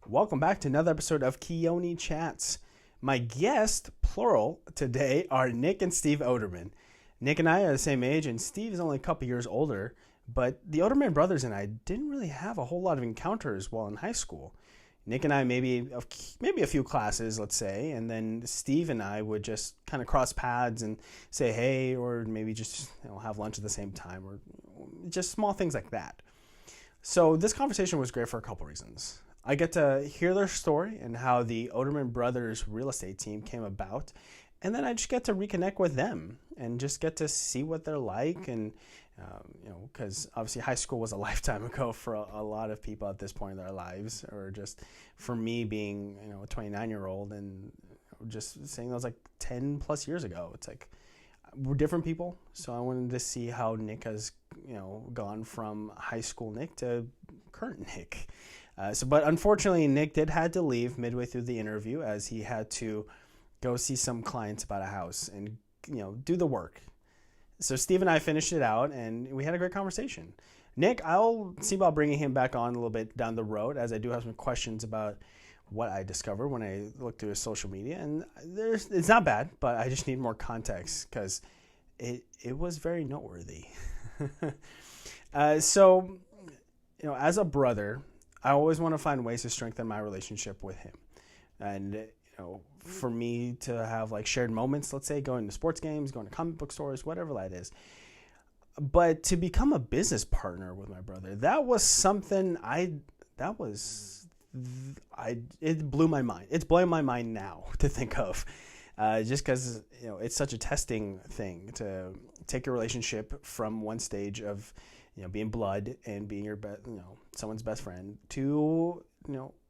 Welcome back to another episode of Keoni Chats. My guest, plural, today are Nick and Steve Odermann. Nick and I are the same age, and Steve is only a couple years older, but the Odermann brothers and I didn't really have a whole lot of encounters while in high school. Nick and I maybe a few classes, let's say, and then Steve and I would just kind of cross paths and say hey, or maybe just have lunch at the same time, or just small things like that. So this conversation was great for a couple reasons. I get to hear their story and how the Odermann Brothers real estate team came about. And then I just get to reconnect with them and just get to see what they're like. And, because obviously high school was a lifetime ago for a lot of people at this point in their lives, or just for me being, a 29-year-old and just saying that was like 10 plus years ago. It's like we're different people. So I wanted to see how Nick has, gone from high school Nick to current Nick. But unfortunately, Nick had to leave midway through the interview as he had to go see some clients about a house and, do the work. So Steve and I finished it out, and we had a great conversation. Nick, I'll see about bringing him back on a little bit down the road, as I do have some questions about what I discovered when I looked through his social media. And it's not bad, but I just need more context because it was very noteworthy. As a brother, I always want to find ways to strengthen my relationship with him. And, for me to have like shared moments, let's say going to sports games, going to comic book stores, whatever that is. But to become a business partner with my brother, that was something it blew my mind. It's blowing my mind now to think of. Just because, it's such a testing thing to take your relationship from one stage of, being blood and being someone's best friend to,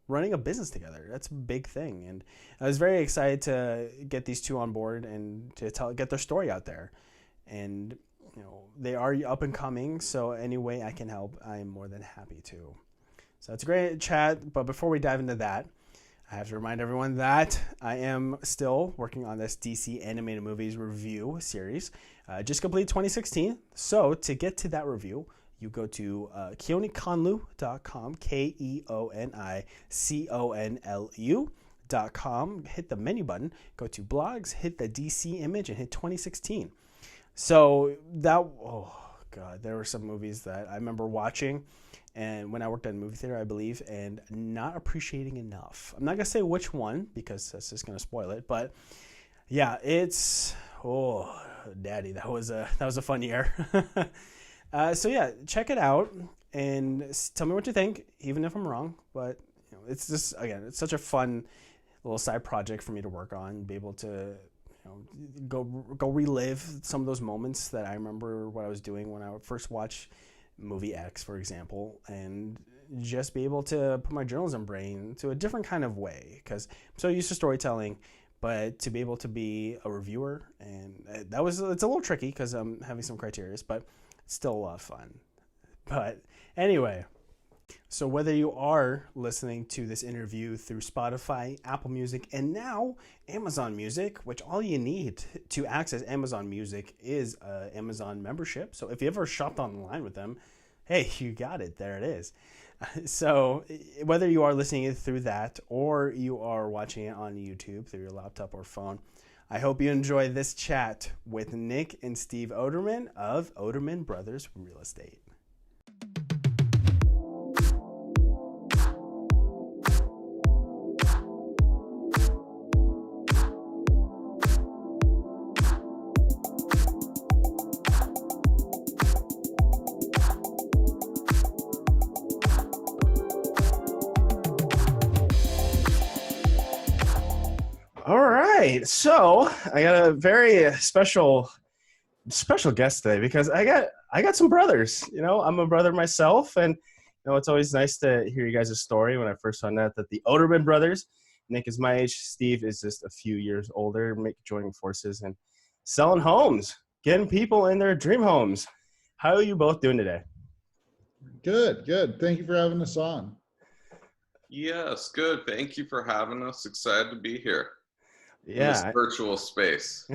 running a business together. That's a big thing. And I was very excited to get these two on board and to get their story out there. And, they are up and coming. So any way I can help, I am more than happy to. So it's a great chat. But before we dive into that, I have to remind everyone that I am still working on this DC animated movies review series. Just completed 2016. So to get to that review, you go to keoniconlu.com, keoniconlu.com, hit the menu button, go to blogs, hit the DC image, and hit 2016. So there were some movies that I remember watching and when I worked at a movie theater, I believe, and not appreciating enough. I'm not going to say which one because that's just going to spoil it. But yeah, daddy, that was a fun year. So yeah, check it out and tell me what you think, even if I'm wrong. But it's just, again, it's such a fun little side project for me to work on, be able to go relive some of those moments that I remember what I was doing when I first watched movie X, for example, and just be able to put my journalism brain to a different kind of way, because I'm so used to storytelling, but to be able to be a reviewer, and it's a little tricky because I'm having some criteria, but it's still a lot of fun. But anyway, so whether you are listening to this interview through Spotify, Apple Music, and now Amazon Music, which all you need to access Amazon Music is an Amazon membership. So if you ever shopped online with them, hey, you got it. There it is. So whether you are listening through that or you are watching it on YouTube through your laptop or phone, I hope you enjoy this chat with Nick and Steve Odermann of Odermann Brothers Real Estate. All right, so I got a very special guest today because I got some brothers. I'm a brother myself, and it's always nice to hear you guys' story. When I first found out that the Odermann brothers, Nick is my age, Steve is just a few years older, joining forces and selling homes, getting people in their dream homes. How are you both doing today? Good. Thank you for having us on. Yes, good. Thank you for having us. Excited to be here. in this Yeah. virtual space.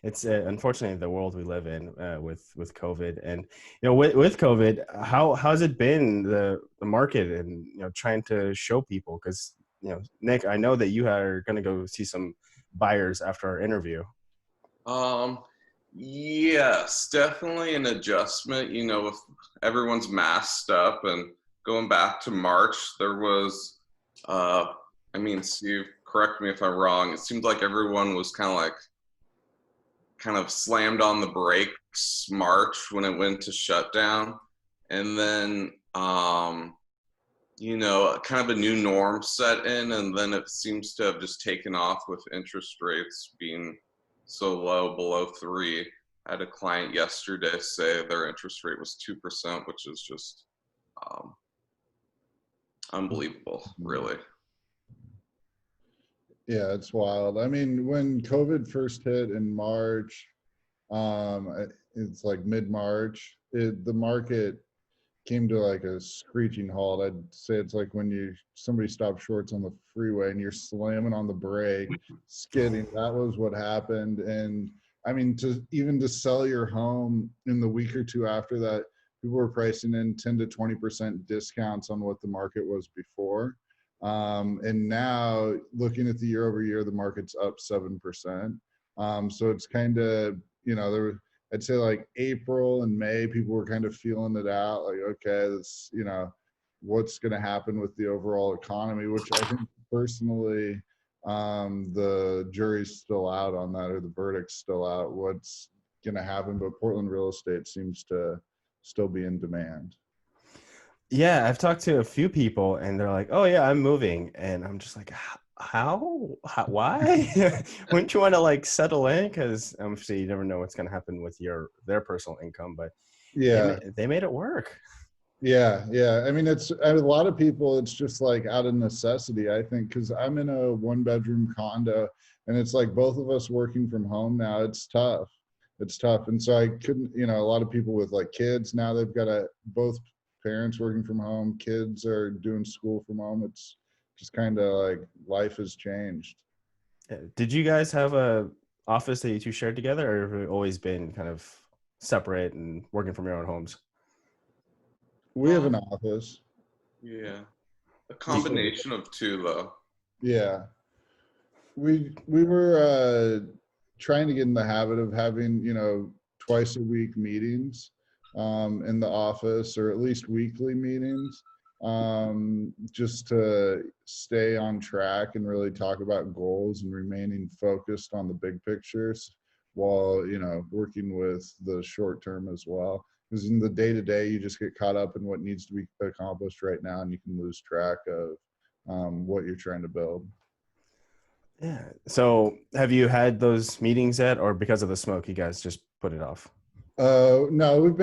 It's unfortunately the world we live in with COVID, and with COVID, how's it been the market, and trying to show people, because Nick, I know that you are going to go see some buyers after our interview. Um, yes, definitely an adjustment, with everyone's masked up and going back to March, there was, uh, Steve, correct me if I'm wrong, it seemed like everyone was kind of slammed on the brakes March when it went to shutdown. And then, kind of a new norm set in. And then it seems to have just taken off with interest rates being so low, below 3. I had a client yesterday say their interest rate was 2%, which is just um, unbelievable, really. Yeah, it's wild. I mean, when COVID first hit in March, it's like mid-March, the market came to like a screeching halt. I'd say it's like when somebody stops shorts on the freeway and you're slamming on the brake, skidding. That was what happened. And I mean, to sell your home in the week or two after that, people were pricing in 10 to 20% discounts on what the market was before. And now looking at the year over year, the market's up 7%. So it's kind of, I'd say like April and May, people were kind of feeling it out, like, okay, this, what's going to happen with the overall economy, which I think personally, the jury's still out on that, or the verdict's still out, what's going to happen. But Portland real estate seems to still be in demand. Yeah, I've talked to a few people, and they're like, "Oh yeah, I'm moving," and I'm just like, "How? Why? Wouldn't you want to like settle in? Because obviously you never know what's going to happen with their personal income, but Yeah. they made it work." Yeah. I mean, a lot of people, it's just like out of necessity, I think, because I'm in a 1-bedroom condo, and it's like both of us working from home now. It's tough. It's tough. And so I couldn't, a lot of people with like kids now, they've got both parents working from home, kids are doing school from home. It's just kind of like life has changed. Did you guys have a office that you two shared together, or have it always been kind of separate and working from your own homes? We have an office. Yeah, a combination of two, though. Yeah. We were trying to get in the habit of having, twice a week meetings in the office, or at least weekly meetings, just to stay on track and really talk about goals and remaining focused on the big pictures while, working with the short term as well. Because in the day to day, you just get caught up in what needs to be accomplished right now, and you can lose track of what you're trying to build. Yeah. So have you had those meetings yet, or because of the smoke, you guys just put it off? No,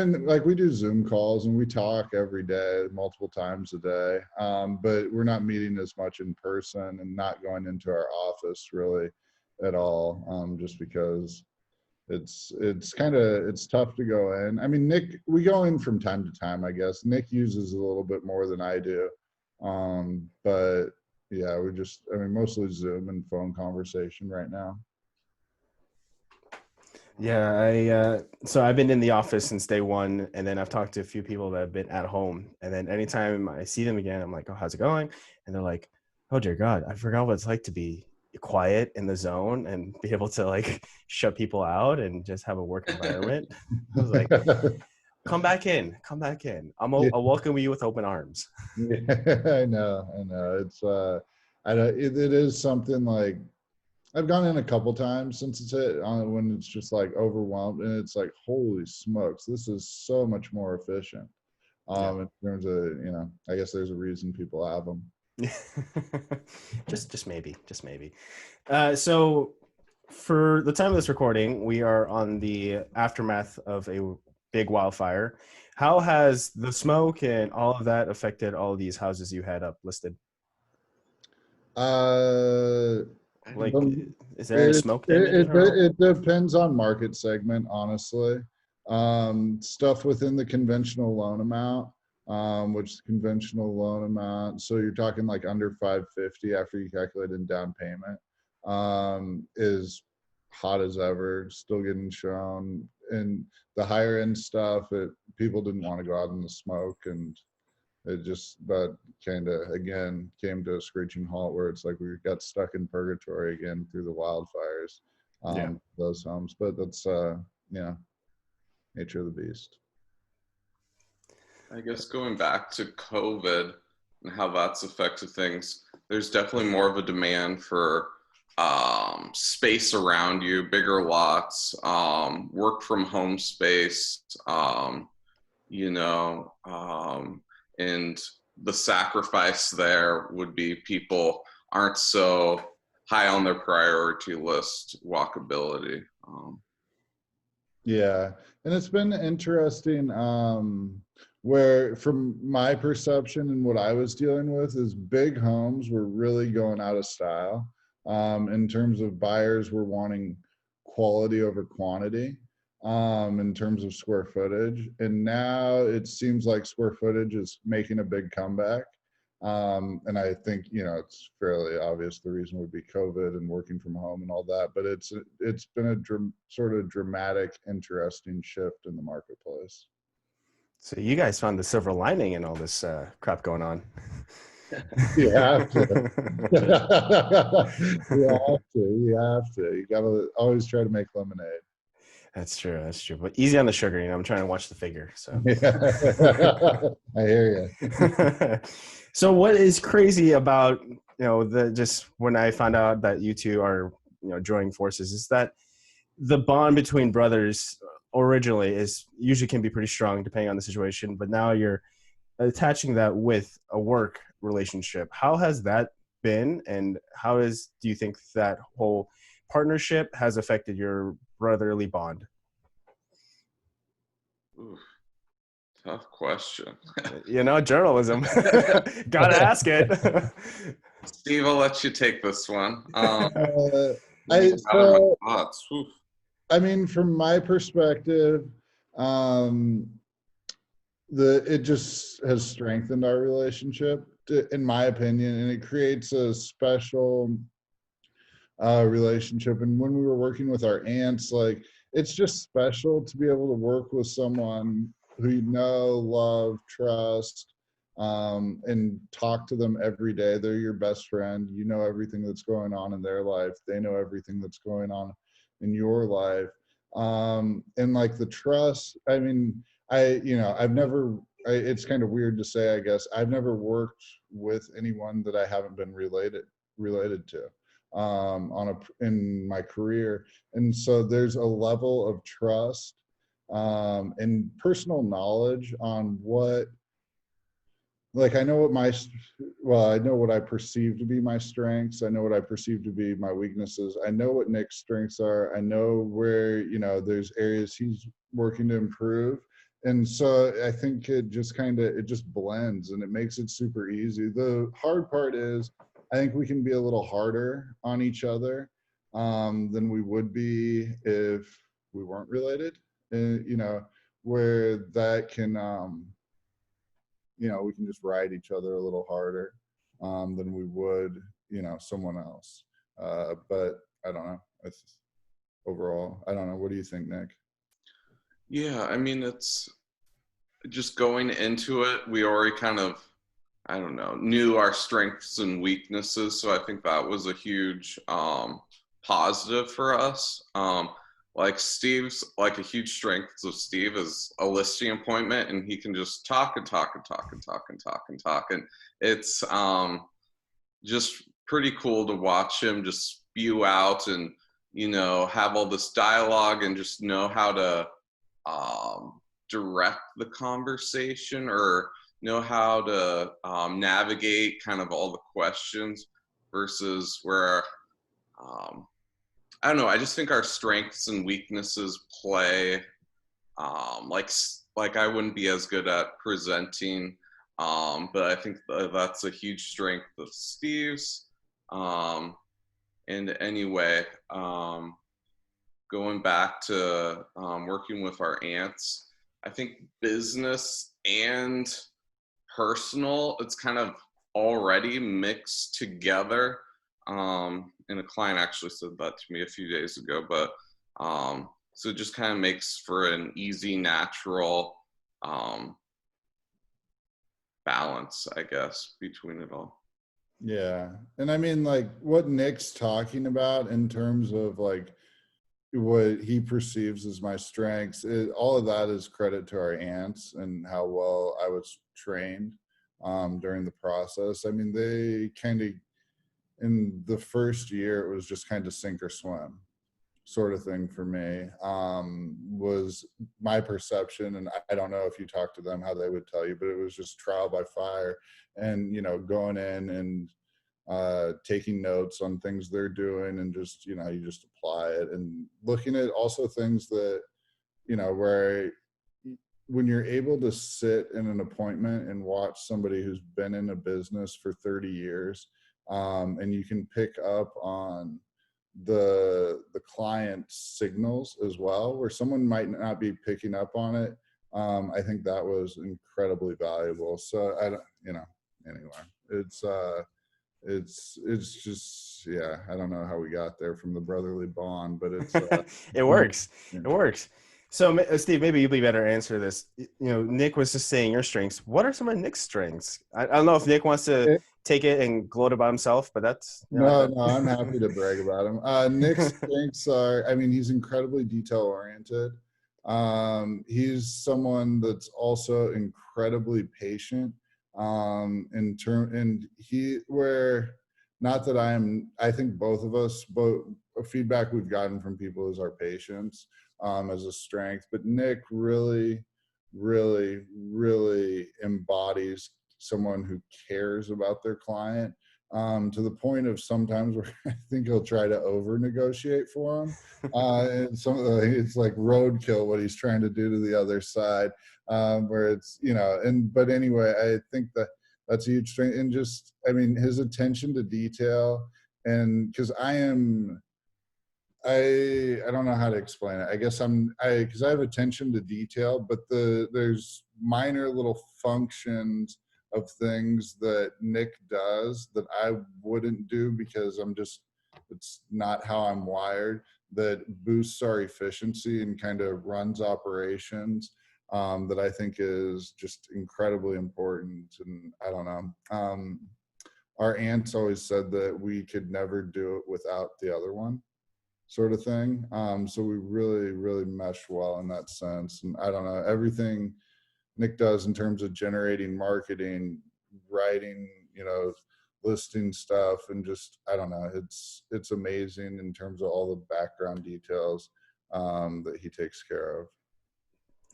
we do Zoom calls and we talk every day, multiple times a day. But we're not meeting as much in person and not going into our office really at all. Just because it's tough to go in. I mean, Nick, we go in from time to time, I guess. Nick uses a little bit more than I do. But yeah, mostly Zoom and phone conversation right now. Yeah, so I've been in the office since day one, and then I've talked to a few people that have been at home, and then anytime I see them again, I'm like, "Oh, how's it going?" And they're like, "Oh dear God, I forgot what it's like to be quiet in the zone and be able to like shut people out and just have a work environment." I was like, "Come back in, come back in. I'll welcome you with open arms." Yeah, I know. It's it is something like I've gone in a couple times since when it's just like overwhelmed, and it's like, holy smokes, this is so much more efficient. In terms of, I guess there's a reason people have them. just maybe. So for the time of this recording, we are on the aftermath of a big wildfire. How has the smoke and all of that affected all of these houses you had up listed? Like, is there any smoke damage at all? It depends on market segment, honestly. Stuff within the conventional loan amount, which is conventional loan amount. So you're talking like under 550 after you calculate in down payment. is hot as ever, still getting shown. And the higher end stuff, people didn't want to go out in the smoke, and it just that kind of again came to a screeching halt where it's like we got stuck in purgatory again through the wildfires, Yeah. those homes. But that's yeah, nature of the beast. I guess going back to COVID and how that's affected things, there's definitely more of a demand for space around you, bigger lots, work from home space, you know, and the sacrifice there would be people aren't so high on their priority list, walkability. Yeah, and it's been interesting where from my perception and what I was dealing with is big homes were really going out of style in terms of buyers were wanting quality over quantity in terms of square footage. And now it seems like square footage is making a big comeback. And I think, you know, it's fairly obvious the reason would be COVID and working from home and all that, but it's been a sort of dramatic, interesting shift in the marketplace. So you guys found the silver lining in all this crap going on. You have to. You have to. You gotta always try to make lemonade. That's true. That's true. But easy on the sugar. You know, I'm trying to watch the figure. So. Yeah. I hear you. So what is crazy about, you know, just when I found out that you two are, you know, joining forces is that the bond between brothers originally is usually can be pretty strong depending on the situation, but now you're attaching that with a work relationship. How has that been, and do you think that whole partnership has affected your brotherly bond? Ooh, tough question. You know, journalism. Gotta ask it. Steve, I'll let you take this one. I Gather my thoughts. Whew. I mean, from my perspective, um, it just has strengthened our relationship, in my opinion, and it creates a special relationship. And when we were working with our aunts, like it's just special to be able to work with someone who you know, love, trust, and talk to them every day. They're your best friend. You know everything that's going on in their life. They know everything that's going on in your life. And like the trust, I mean, I've never, it's kind of weird to say, I guess, I've never worked with anyone that I haven't been related to in my career. And so there's a level of trust and personal knowledge on what, like, I know what I perceive to be my strengths. I know what I perceive to be my weaknesses. I know what Nick's strengths are. I know where, you know, there's areas he's working to improve. And so I think it just blends and it makes it super easy. The hard part is I think we can be a little harder on each other than we would be if we weren't related. You know, where that can, you know, we can just ride each other a little harder than we would, you know, someone else. But I don't know. It's overall, I don't know. What do you think, Nick? Yeah, I mean, it's just going into it, we already kind of, I don't know, knew our strengths and weaknesses. So I think that was a huge positive for us. Like Steve's, like a huge strength of Steve is a listing appointment, and he can just talk and talk and talk and talk and talk and talk. And it's just pretty cool to watch him just spew out and, you know, have all this dialogue and just know how to direct the conversation or know how to navigate kind of all the questions versus where I don't know. I just think our strengths and weaknesses play like I wouldn't be as good at presenting, but I think that's a huge strength of Steve's. And anyway, going back to working with our aunts, I think business and personal, it's kind of already mixed together. And a client actually said that to me a few days ago. But so it just kind of makes for an easy, natural balance, I guess, between it all. Yeah. And I mean, like what Nick's talking about in terms of like what he perceives as my strengths, all of that is credit to our aunts and how well I was trained during the process. I mean, they kind of, in the first year, it was just kind of sink or swim sort of thing for me, was my perception. And I don't know if you talk to them how they would tell you, but it was just trial by fire. And, you know, going in and taking notes on things they're doing, and just, you know, you just apply it, and looking at also things that, you know, where when you're able to sit in an appointment and watch somebody who's been in a business for 30 years, and you can pick up on the client's signals as well, where someone might not be picking up on it. I think that was incredibly valuable. So I don't, you know, anyway, it's just, yeah, I don't know how we got there from the brotherly bond, but it's It works. yeah. It works. So, Steve, maybe you'll be better to answer this. You know, Nick was just saying your strengths. What are some of Nick's strengths? I don't know if Nick wants to take it and gloat about himself, but that's, you know, No, I'm happy to brag about him. Nick's strengths are, I mean, he's incredibly detail oriented. He's someone that's also incredibly patient. And not that I think both of us, both feedback we've gotten from people is our patience, as a strength. But Nick really, really, really embodies someone who cares about their client, to the point of sometimes where I think he'll try to over negotiate for him. And it's like roadkill what he's trying to do to the other side, where it's, you know, but anyway, I think that's a huge strength. And just, I mean, his attention to detail. And because I don't know how to explain it. I guess because I have attention to detail, but there's minor little functions of things that Nick does that I wouldn't do, because it's not how I'm wired, that boosts our efficiency and kind of runs operations, that I think is just incredibly important. And I don't know. Our aunts always said that we could never do it without the other one, sort of thing. So we really, really mesh well in that sense. And I don't know, everything Nick does in terms of generating marketing, writing, you know, listing stuff, and just, I don't know, it's amazing in terms of all the background details that he takes care of.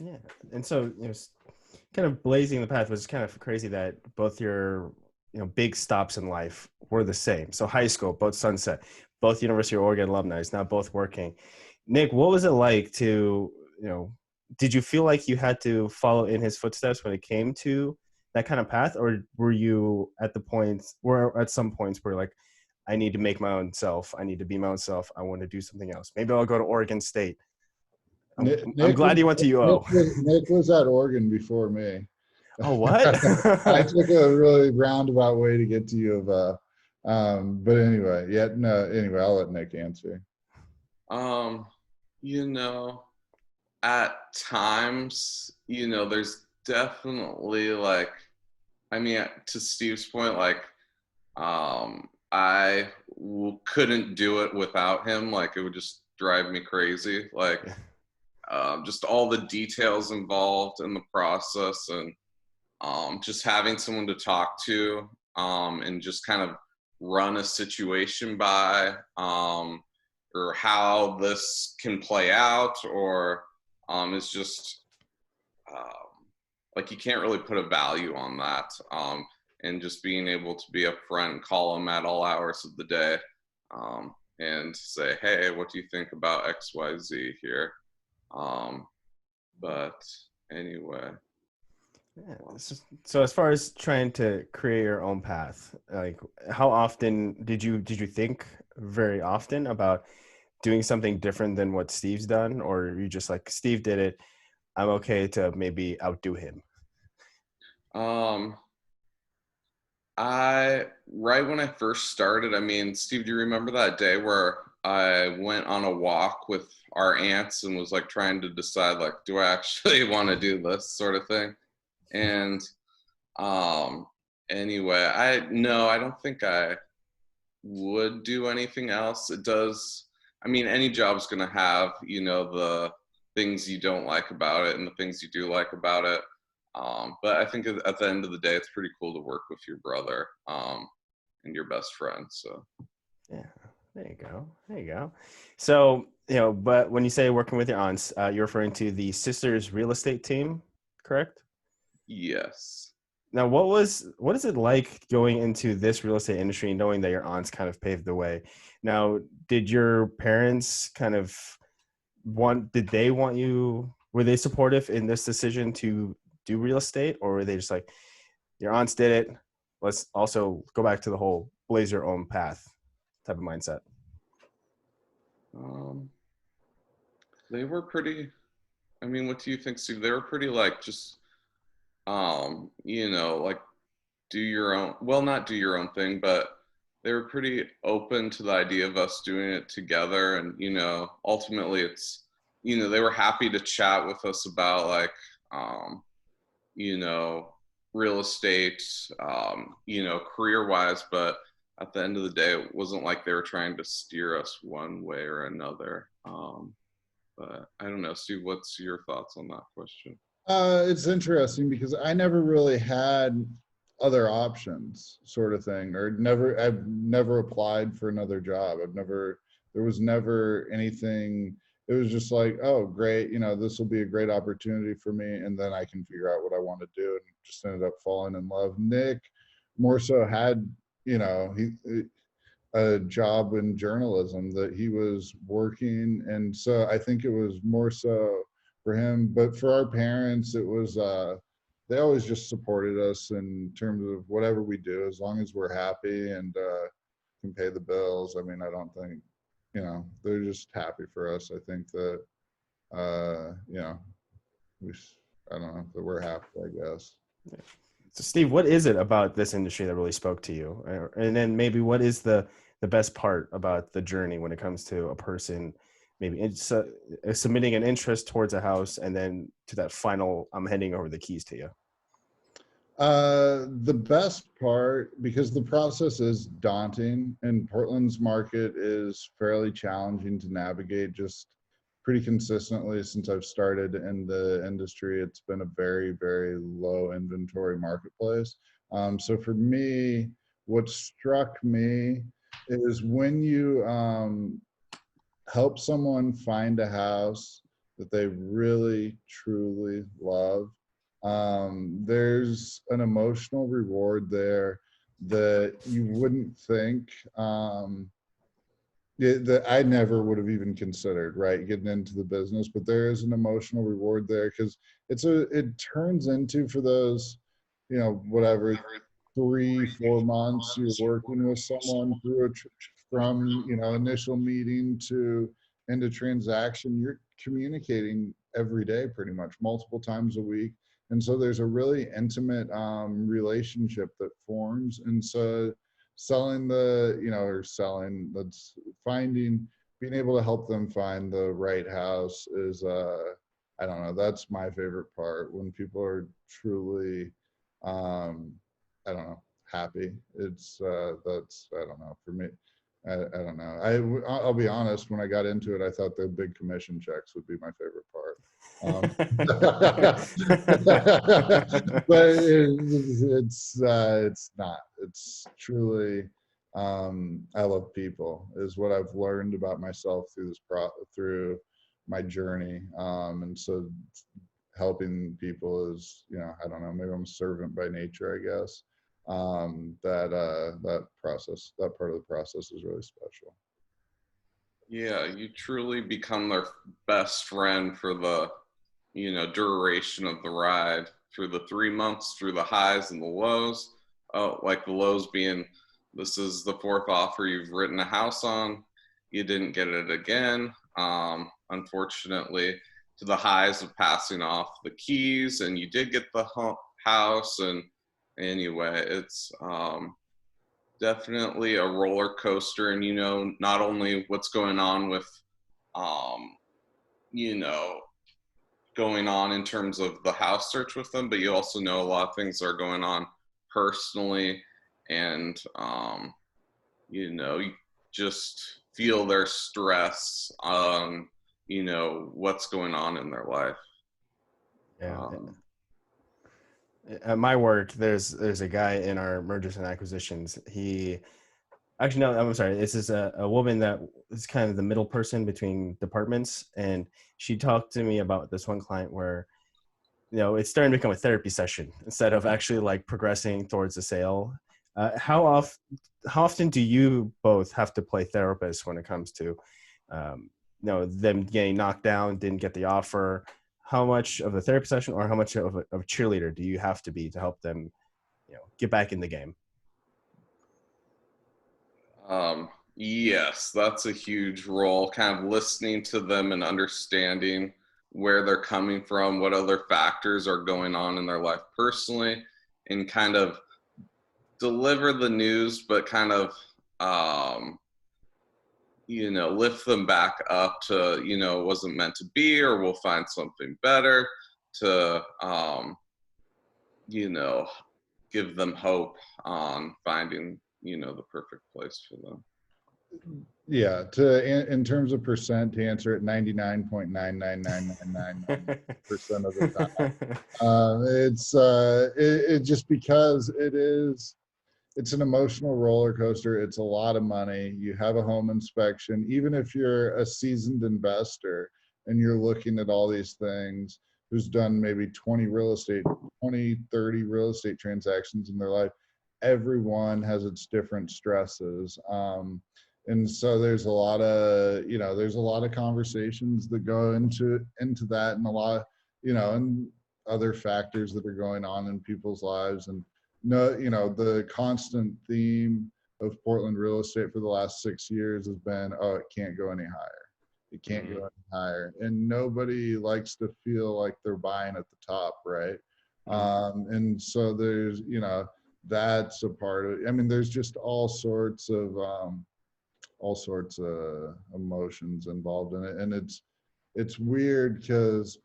Yeah. And so, you know, kind of blazing the path was kind of crazy that both your, you know, big stops in life were the same. So high school, both Sunset, both University of Oregon alumni, now both working. Nick, what was it like to, you know, did you feel like you had to follow in his footsteps when it came to that kind of path? Or were you at some points where like, I need to make my own self. I need to be my own self. I want to do something else. Maybe I'll go to Oregon State. I'm glad you went to UO. Nick was at Oregon before me. Oh, what? I took a really roundabout way to get to U of O. But anyway, yeah, no, anyway, I'll let Nick answer. You know, at times, you know, there's definitely like, I mean, to Steve's point, like, I couldn't do it without him. Like, it would just drive me crazy. Like, just all the details involved in the process, and just having someone to talk to, and just kind of run a situation by, or how this can play out, or it's just like you can't really put a value on that. And just being able to be upfront and call them at all hours of the day, and say, hey, what do you think about XYZ here? But anyway. Yeah. So as far as trying to create your own path, like how often did you think very often about doing something different than what Steve's done, or you just like, Steve did it, I'm okay to maybe outdo him? Right when I first started, I mean, Steve, do you remember that day where I went on a walk with our aunts and was like trying to decide, like, do I actually want to do this sort of thing? And um, anyway, no, I don't think I would do anything else. It does, I mean, any job's going to have, the things you don't like about it and the things you do like about it. But I think at the end of the day, it's pretty cool to work with your brother and your best friend. So, Yeah, there you go. There you go. So, but when you say working with your aunts, you're referring to the sisters real estate team, correct? yes. Now, what is it like going into this real estate industry and knowing that your aunts kind of paved the way? Now, did your parents kind of did they want you, were they supportive in this decision to do real estate, or were they just like, your aunts did it, let's also go back to the whole blaze your own path type of mindset? Um, they were pretty, I mean, what do you think, Steve? They were pretty like just, like do your own, well, not do your own thing, but they were pretty open to the idea of us doing it together. And, ultimately it's, they were happy to chat with us about like, you know, real estate, career wise. But at the end of the day, it wasn't like they were trying to steer us one way or another. But I don't know, Steve, what's your thoughts on that question? It's interesting because I never really had other options, sort of thing, or I've never applied for another job. There was never anything. It was just like, oh, great, this will be a great opportunity for me, and then I can figure out what I want to do, and just ended up falling in love. Nick more so had, a job in journalism that he was working, and so I think it was more so for him. But for our parents, it was they always just supported us in terms of whatever we do, as long as we're happy and can pay the bills. I mean, I don't think, they're just happy for us. I think that we I don't know, that we're happy, I guess. So, Steve, what is it about this industry that really spoke to you? And then maybe what is the best part about the journey when it comes to a person maybe it's submitting an interest towards a house and then to that final, I'm handing over the keys to you? The best part, because the process is daunting and Portland's market is fairly challenging to navigate just pretty consistently since I've started in the industry. It's been a very, very low inventory marketplace. So for me, what struck me is when you help someone find a house that they really, truly love, there's an emotional reward there that you wouldn't think, that I never would have even considered, right, getting into the business. But there is an emotional reward there because it turns into, for those, whatever, 3-4 months you're working with someone through from initial meeting to into transaction, you're communicating every day, pretty much multiple times a week. And so there's a really intimate relationship that forms. And so selling that's finding, being able to help them find the right house is, I don't know, that's my favorite part, when people are truly, I don't know, happy. It's that's, I don't know, for me, I don't know. I'll be honest, when I got into it, I thought the big commission checks would be my favorite part. But it's not. It's truly, I love people, is what I've learned about myself through my journey. And so helping people is, I don't know, maybe I'm a servant by nature, I guess. That process, that part of the process is really special. Yeah, you truly become their best friend for the, duration of the ride, through the 3 months, through the highs and the lows. Oh, like the lows being, this is the fourth offer you've written a house on, you didn't get it again, unfortunately, to the highs of passing off the keys and you did get the house, and anyway. It's definitely a roller coaster, and not only what's going on with um, you know going on in terms of the house search with them, but you also know a lot of things are going on personally, and you just feel their stress on what's going on in their life. Yeah. Um, At my work, there's a guy in our mergers and acquisitions. He actually no, I'm sorry. This is a woman that is kind of the middle person between departments, and she talked to me about this one client where it's starting to become a therapy session instead of actually like progressing towards a sale. How often do you both have to play therapist when it comes to them getting knocked down, didn't get the offer? How much of a therapy session or how much of a cheerleader do you have to be to help them get back in the game? yes, that's a huge role, kind of listening to them and understanding where they're coming from, what other factors are going on in their life personally, and kind of deliver the news, but kind of, lift them back up to, it wasn't meant to be, or we'll find something better to, you know, give them hope on finding, the perfect place for them. Yeah, in terms of percent, to answer it, 99.99999% of the time. It's just because it's an emotional roller coaster. It's a lot of money. You have a home inspection, even if you're a seasoned investor and you're looking at all these things, who's done maybe 20, 30 real estate transactions in their life. Everyone has its different stresses. And so there's a lot of conversations that go into that, and a lot, and other factors that are going on in people's lives. And no, the constant theme of Portland real estate for the last 6 years has been, oh, it can't go any higher. It can't go any higher. And nobody likes to feel like they're buying at the top, right? And so there's, that's a part of it. I mean, there's just all sorts of emotions involved in it. And it's weird because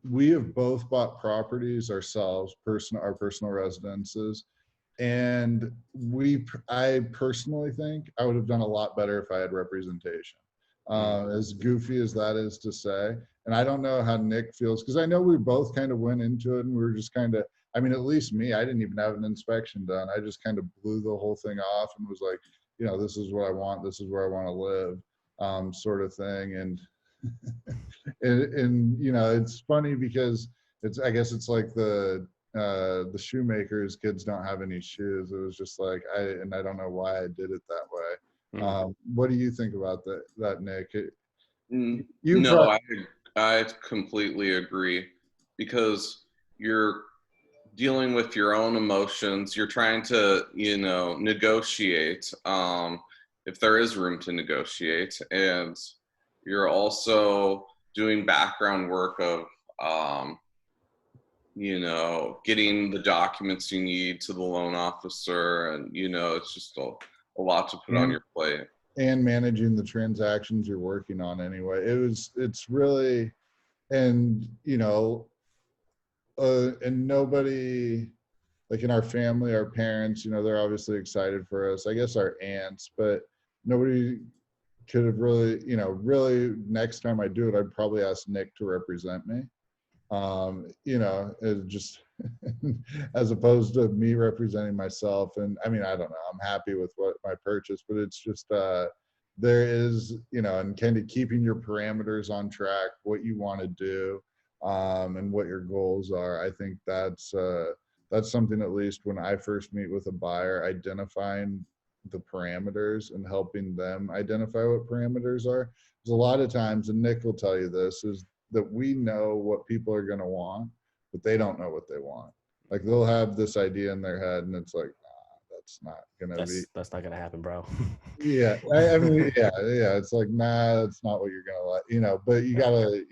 we have both bought properties ourselves, our personal residences, and I personally think I would have done a lot better if I had representation. As goofy as that is to say, and I don't know how Nick feels, because I know we both kind of went into it and we were just kind of, I mean, at least me, I didn't even have an inspection done. I just kind of blew the whole thing off and was like, this is what I want, this is where I want to live, sort of thing. And and it's funny because I guess it's like the shoemakers, kids don't have any shoes. It was just like, I don't know why I did it that way. What do you think about that, Nick? No, I completely agree, because you're dealing with your own emotions. You're trying to, negotiate, if there is room to negotiate, and you're also doing background work of, getting the documents you need to the loan officer, and it's just a lot to put on your plate. And managing the transactions you're working on anyway. It's really, and and nobody, like in our family, our parents, they're obviously excited for us. I guess our aunts, but nobody could have really next time I do it, I'd probably ask Nick to represent me. It just as opposed to me representing myself. And I mean, I don't know, I'm happy with what my purchase, but it's just there is, and kind of keeping your parameters on track, what you want to do, and what your goals are. I think that's something, at least when I first meet with a buyer, identifying the parameters and helping them identify what parameters are. Because a lot of times, and Nick will tell you this, is that we know what people are going to want, but they don't know what they want. Like they'll have this idea in their head and it's like, nah, that's not going to be. That's not going to happen, bro. Yeah. I mean, yeah. It's like, nah, that's not what you're going to like, but you got to,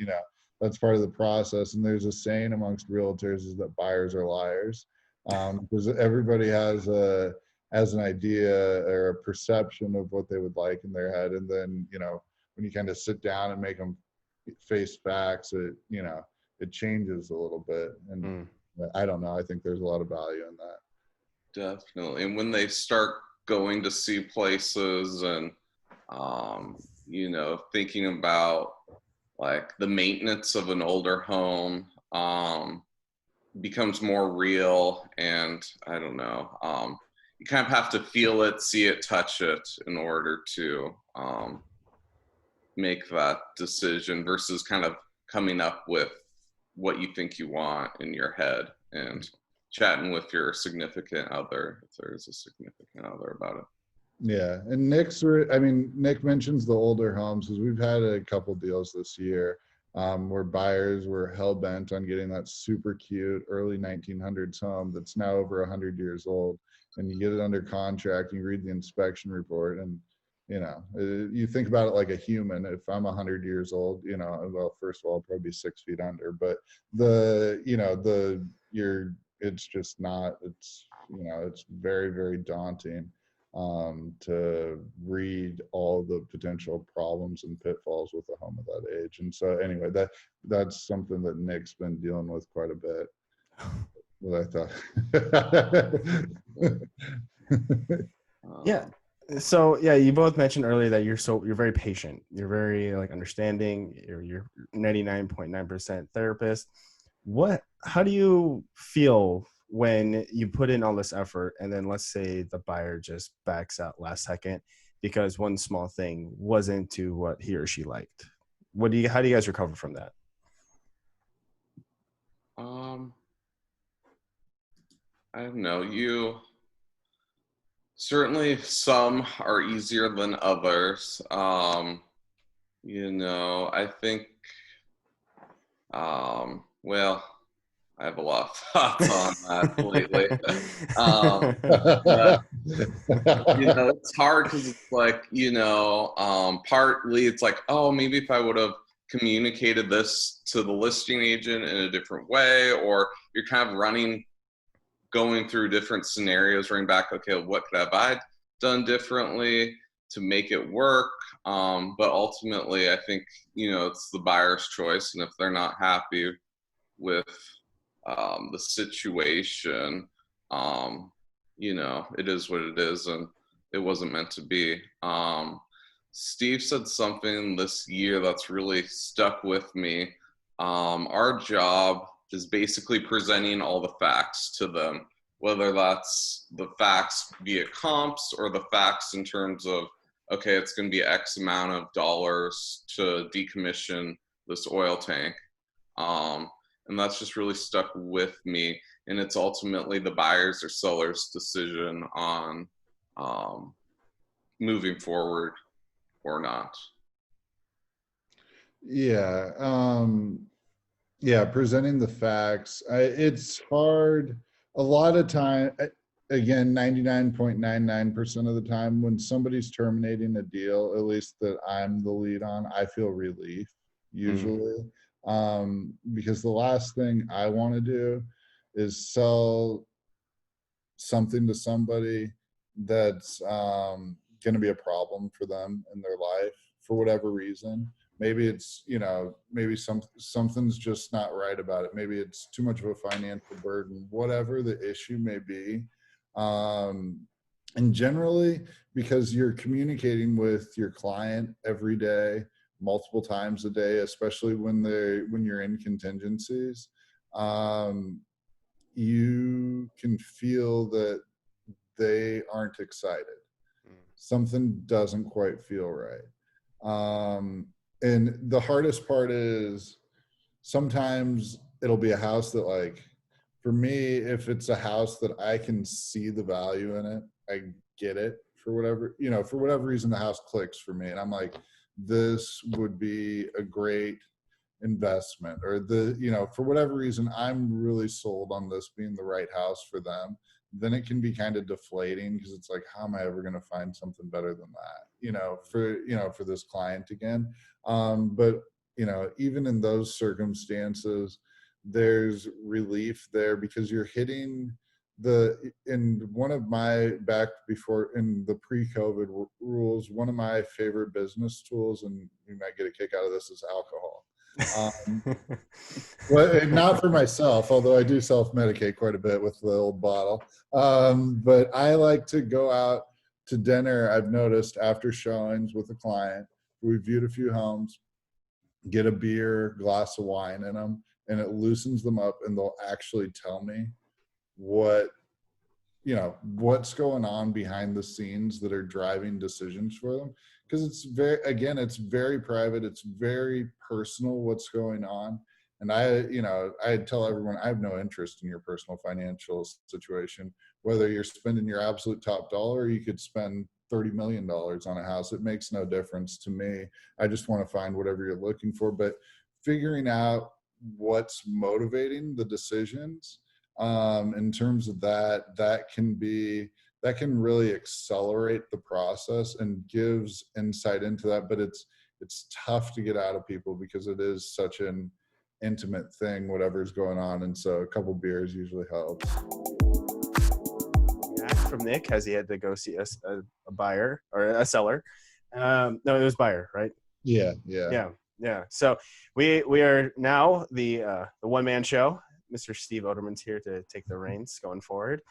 that's part of the process. And there's a saying amongst realtors is that buyers are liars. because everybody has an idea or a perception of what they would like in their head, and then when you kind of sit down and make them face facts, it changes a little bit. And Mm. I don't know. I think there's a lot of value in that. Definitely. And when they start going to see places and, thinking about like the maintenance of an older home, becomes more real. And I don't know, you kind of have to feel it, see it, touch it in order to make that decision versus kind of coming up with what you think you want in your head and chatting with your significant other, if there is a significant other, about it. Yeah, and Nick mentions the older homes because we've had a couple deals this year where buyers were hell bent on getting that super cute early 1900s home that's now over 100 years old, and you get it under contract, and you read the inspection report, and you think about it like a human. If I'm 100 years old, well, first of all, I'll probably be 6 feet under, but it's just not. It's very, very daunting to read all the potential problems and pitfalls with a home of that age. And so anyway, that's something that Nick's been dealing with quite a bit. What I thought. Yeah. So yeah, you both mentioned earlier that you're very patient. You're very like understanding. You're 99.9% therapist. How do you feel when you put in all this effort and then let's say the buyer just backs out last second because one small thing wasn't to what he or she liked? How do you guys recover from that? I don't know. Certainly some are easier than others. I think, well, I have a lot of thoughts on that lately. But, it's hard because it's like, partly it's like, oh, maybe if I would have communicated this to the listing agent in a different way, or you're kind of going through different scenarios, running back, okay, what could have I done differently to make it work? But ultimately, I think, it's the buyer's choice. And if they're not happy with the situation, it is what it is, and it wasn't meant to be. Steve said something this year that's really stuck with me. Our job is basically presenting all the facts to them, whether that's the facts via comps or the facts in terms of, okay, it's going to be X amount of dollars to decommission this oil tank. And that's just really stuck with me. And it's ultimately the buyer's or seller's decision on moving forward or not. Yeah. Presenting the facts. It's hard a lot of time. Again, 99.99% of the time when somebody's terminating a deal, at least that I'm the lead on, I feel relief usually. Because the last thing I want to do is sell something to somebody that's going to be a problem for them in their life for whatever reason. Maybe it's maybe something's just not right about it. Maybe it's too much of a financial burden, whatever the issue may be. And generally, because you're communicating with your client every day, multiple times a day, especially when you're in contingencies, you can feel that they aren't excited. Something doesn't quite feel right. And the hardest part is sometimes it'll be a house that, like, for me, if it's a house that I can see the value in it, I get it for whatever reason, the house clicks for me. And I'm like, this would be a great investment, or for whatever reason, I'm really sold on this being the right house for them. Then it can be kind of deflating because it's like, how am I ever going to find something better than that, for this client again? But even in those circumstances, there's relief there because you're hitting in one of my back before in the pre-COVID rules, one of my favorite business tools, and you might get a kick out of this, is alcohol. Well, and not for myself, although I do self-medicate quite a bit with the old bottle. But I like to go out to dinner, I've noticed, after showings with a client. We viewed a few homes, get a beer, glass of wine in them, and it loosens them up, and they'll actually tell me what, what's going on behind the scenes that are driving decisions for them. Because it's very private, it's very personal what's going on. And I tell everyone, I have no interest in your personal financial situation. Whether you're spending your absolute top dollar, or you could spend $30 million on a house, it makes no difference to me. I just want to find whatever you're looking for. But figuring out what's motivating the decisions, in terms of that can really accelerate the process and gives insight into that. But it's tough to get out of people because it is such an intimate thing, whatever's going on. And so a couple beers usually helps. From Nick, has he had to go see a buyer or a seller? No, it was buyer, right? Yeah. So we are now the one-man show. Mr. Steve Odermann's here to take the reins going forward.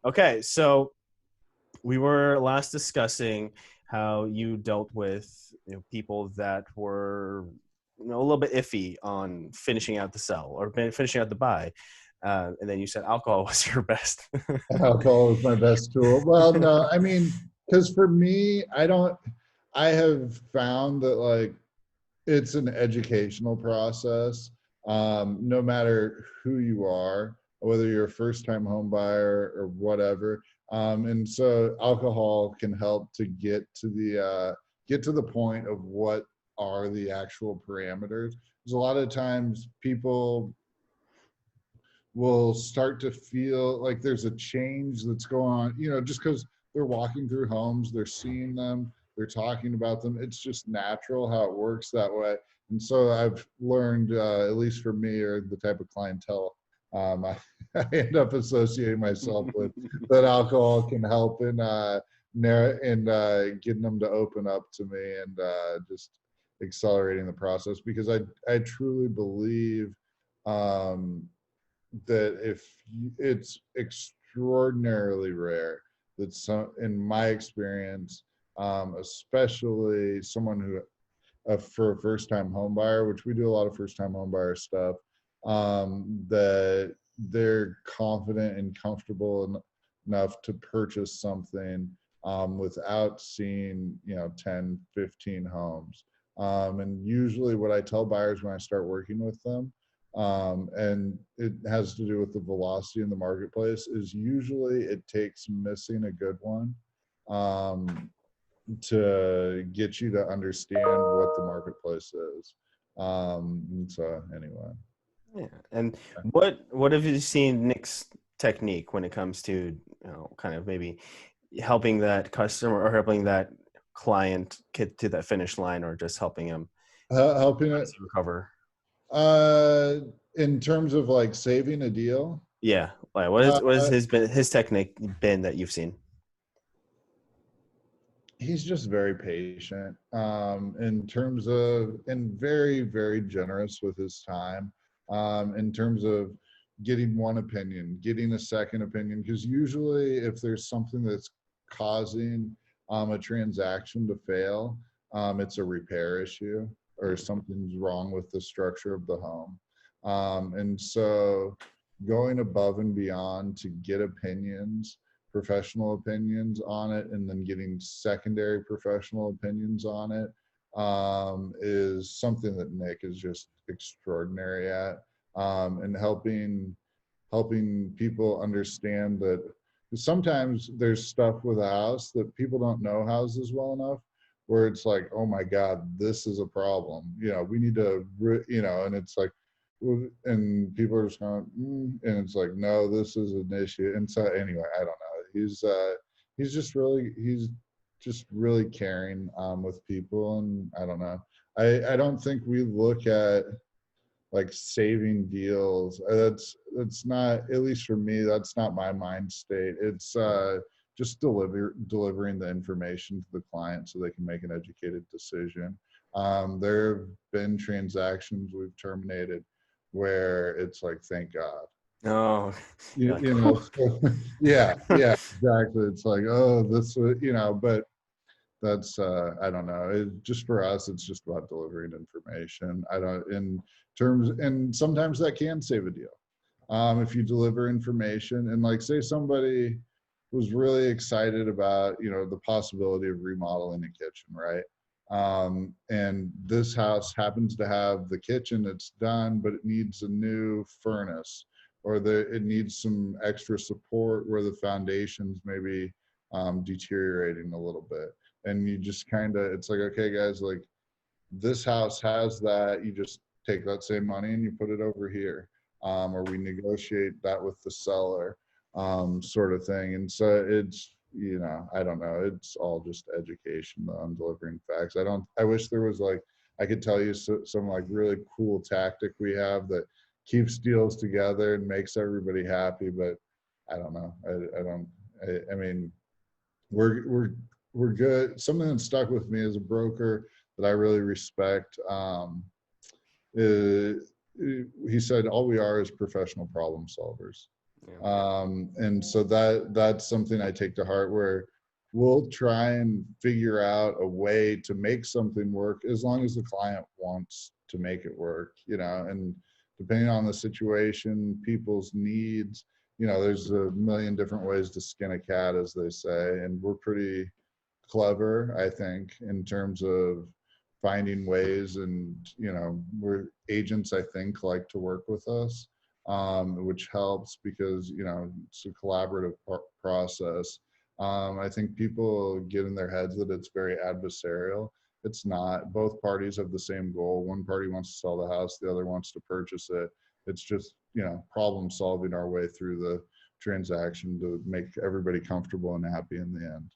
Okay, so we were last discussing how you dealt with people that were a little bit iffy on finishing out the sell or finishing out the buy. And then you said alcohol was your best. Alcohol was my best tool. Well, no, I mean, because for me, I have found that, like, it's an educational process. No matter who you are, whether you're a first-time home buyer or whatever. And so alcohol can help to get to the point of what are the actual parameters. Because a lot of times people will start to feel like there's a change that's going on, just because they're walking through homes, they're seeing them, they're talking about them. It's just natural how it works that way. And so I've learned, at least for me, or the type of clientele I end up associating myself with, that alcohol can help in getting them to open up to me and just accelerating the process. Because I truly believe that it's extraordinarily rare that in my experience, especially someone who, for a first-time home buyer, which we do a lot of first-time home buyer stuff, that they're confident and comfortable enough to purchase something without seeing 10, 15 homes. And usually what I tell buyers when I start working with them, and it has to do with the velocity in the marketplace, is usually it takes missing a good one to get you to understand what the marketplace is. And so anyway. Yeah. And what have you seen Nick's technique when it comes to kind of maybe helping that customer or helping that client get to that finish line, or just helping him helping it recover? In terms of like saving a deal? Yeah. Like what is his technique been that you've seen? He's just very patient, in terms of, and very, very generous with his time, in terms of getting one opinion, getting a second opinion. Because usually if there's something that's causing a transaction to fail, it's a repair issue or something's wrong with the structure of the home. And so going above and beyond to get opinions, professional opinions on it, and then getting secondary professional opinions on it, is something that Nick is just extraordinary at, and helping people understand that sometimes there's stuff with a house that people don't know houses well enough, where it's like, oh my God, this is a problem. We need to, and it's like, and people are just going, and it's like, no, this is an issue. And so anyway, I don't know. He's just really caring with people, and I don't know. I don't think we look at like saving deals. that's not, at least for me, that's not my mind state. It's just delivering the information to the client so they can make an educated decision. There have been transactions we've terminated where it's like, thank God. Oh, You, you're like, you know, whew. so, yeah, yeah, exactly. It's like, oh, this, but that's I don't know. Just for us, it's just about delivering information. I don't in terms, and sometimes that can save a deal. If you deliver information and like say somebody was really excited about the possibility of remodeling a kitchen, right? And this house happens to have the kitchen, it's done, but it needs a new furnace, or it needs some extra support where the foundations maybe deteriorating a little bit. And you just kind of, it's like, okay guys, like this house has that, you just take that same money and you put it over here, or we negotiate that with the seller, sort of thing. And so it's, I don't know, it's all just education on delivering facts. I wish there was like, I could tell you some like really cool tactic we have that keeps deals together and makes everybody happy, but I don't know. I mean, we're good. Something that stuck with me as a broker that I really respect. He said, "All we are is professional problem solvers," Yeah. and so that's something I take to heart. Where we'll try and figure out a way to make something work as long as the client wants to make it work, and depending on the situation, people's needs, there's a million different ways to skin a cat, as they say, and we're pretty clever, I think, in terms of finding ways, and we're agents, I think, like to work with us, which helps because it's a collaborative process. I think people get in their heads that it's very adversarial. It's not. Both parties have the same goal. One party wants to sell the house, the other wants to purchase it. It's just problem solving our way through the transaction to make everybody comfortable and happy in the end.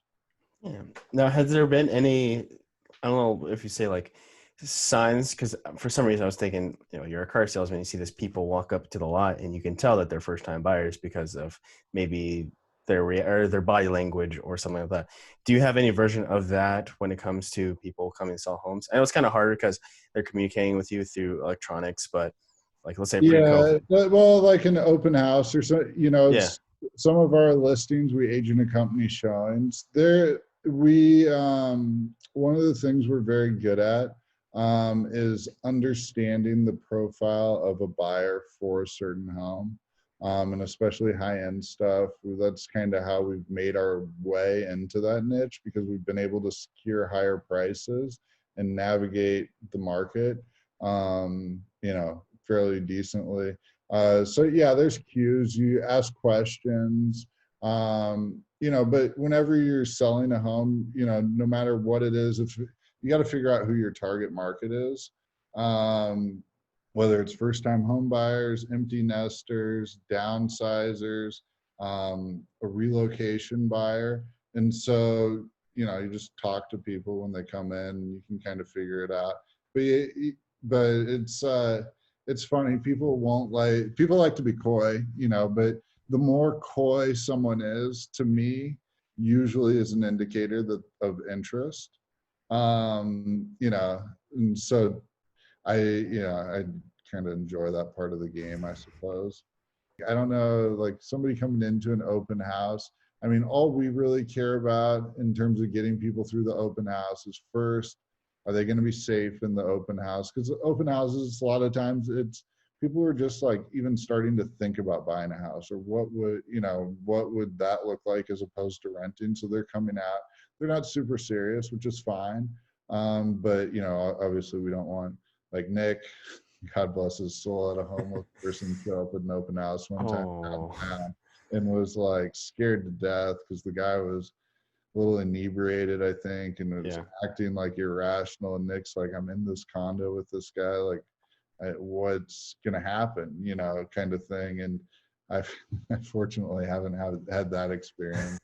Yeah. Now, has there been any, I don't know if you say like signs, because for some reason I was thinking, you're a car salesman, you see these people walk up to the lot and you can tell that they're first time buyers because of maybe their body language or something like that. Do you have any version of that when it comes to people coming to sell homes? I know it's kind of harder because they're communicating with you through electronics, but like, let's say Yeah, pre-COVID. well, like an open house or so, Yeah. it's some of our listings, we agent a company showings. One of the things we're very good at is understanding the profile of a buyer for a certain home, and especially high-end stuff. That's kind of how we've made our way into that niche, because we've been able to secure higher prices and navigate the market, fairly decently. So yeah, there's cues. You ask questions, but whenever you're selling a home, no matter what it is, if you got to figure out who your target market is, whether it's first-time home buyers, empty nesters, downsizers, a relocation buyer. And so, you just talk to people when they come in, and you can kind of figure it out. But it's funny. People like to be coy, but the more coy someone is, to me, usually is an indicator of interest. And so I kind of enjoy that part of the game, I suppose. I don't know, like somebody coming into an open house. I mean, all we really care about in terms of getting people through the open house is, first, are they going to be safe in the open house? Because open houses, a lot of times, it's people are just like even starting to think about buying a house, or what would that look like as opposed to renting. So they're coming out, they're not super serious, which is fine. But obviously we don't want, like Nick, God bless his soul, had a homeless person show up at an open house one time Oh, downtown and was like scared to death because the guy was a little inebriated, I think, and was yeah. acting like irrational. And Nick's like, I'm in this condo with this guy, like, what's gonna happen, kind of thing. And I unfortunately haven't had that experience.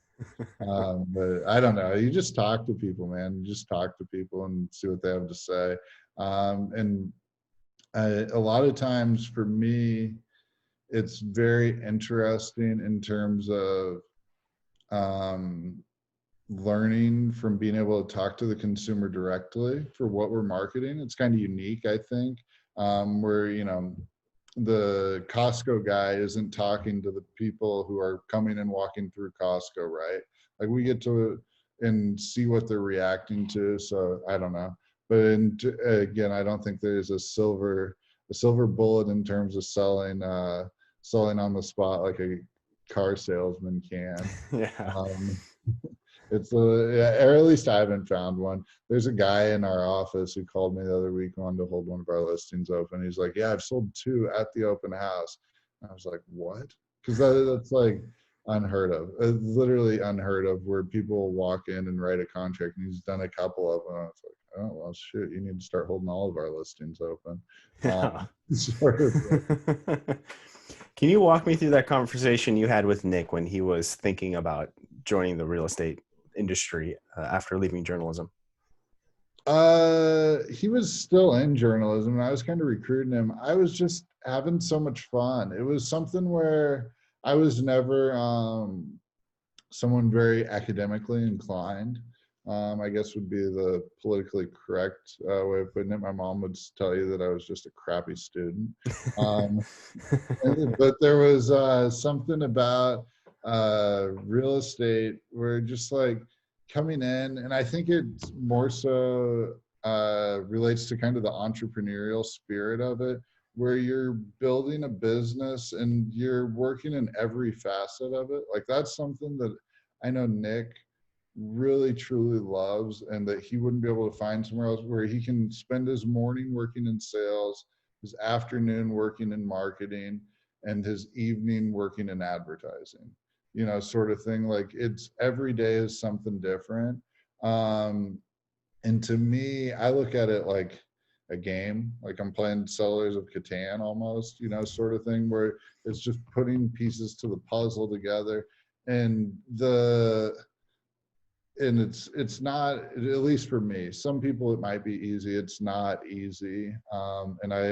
But I don't know. You just talk to people, man. You just talk to people and see what they have to say. And a lot of times for me, it's very interesting in terms of learning from being able to talk to the consumer directly for what we're marketing. It's kind of unique, I think, where, you know, the Costco guy isn't talking to the people who are coming and walking through Costco, right? Like we get to and see what they're reacting to. So I don't know, but again, I don't think there's a silver bullet in terms of selling on the spot like a car salesman can. Yeah. Um, it's yeah, or at least I haven't found one. There's a guy in our office who called me the other week, wanted to hold one of our listings open. He's like, "Yeah, I've sold 2 at the open house." And I was like, "What?" Because that's like unheard of. It's literally unheard of, where people will walk in and write a contract, and he's done a couple of them. And I was like, "Oh well, shit, you need to start holding all of our listings open." Yeah. Sort of thing. Can you walk me through that conversation you had with Nick when he was thinking about joining the real estate industry after leaving journalism? He was still in journalism, and I was kind of recruiting him. I was just having so much fun. It was something where I was never someone very academically inclined. I guess would be the politically correct way of putting it. My mom would tell you that I was just a crappy student. Um, but there was something about real estate where just like coming in, and I think it's more so relates to kind of the entrepreneurial spirit of it, where you're building a business and you're working in every facet of it. Like that's something that I know Nick really truly loves, and that he wouldn't be able to find somewhere else, where he can spend his morning working in sales, his afternoon working in marketing, and his evening working in advertising, you know, sort of thing. Like it's every day is something different. And to me, I look at it like a game, like I'm playing Settlers of Catan almost, you know, sort of thing, where it's just putting pieces to the puzzle together. And it's not, at least for me, some people it might be easy, it's not easy. And I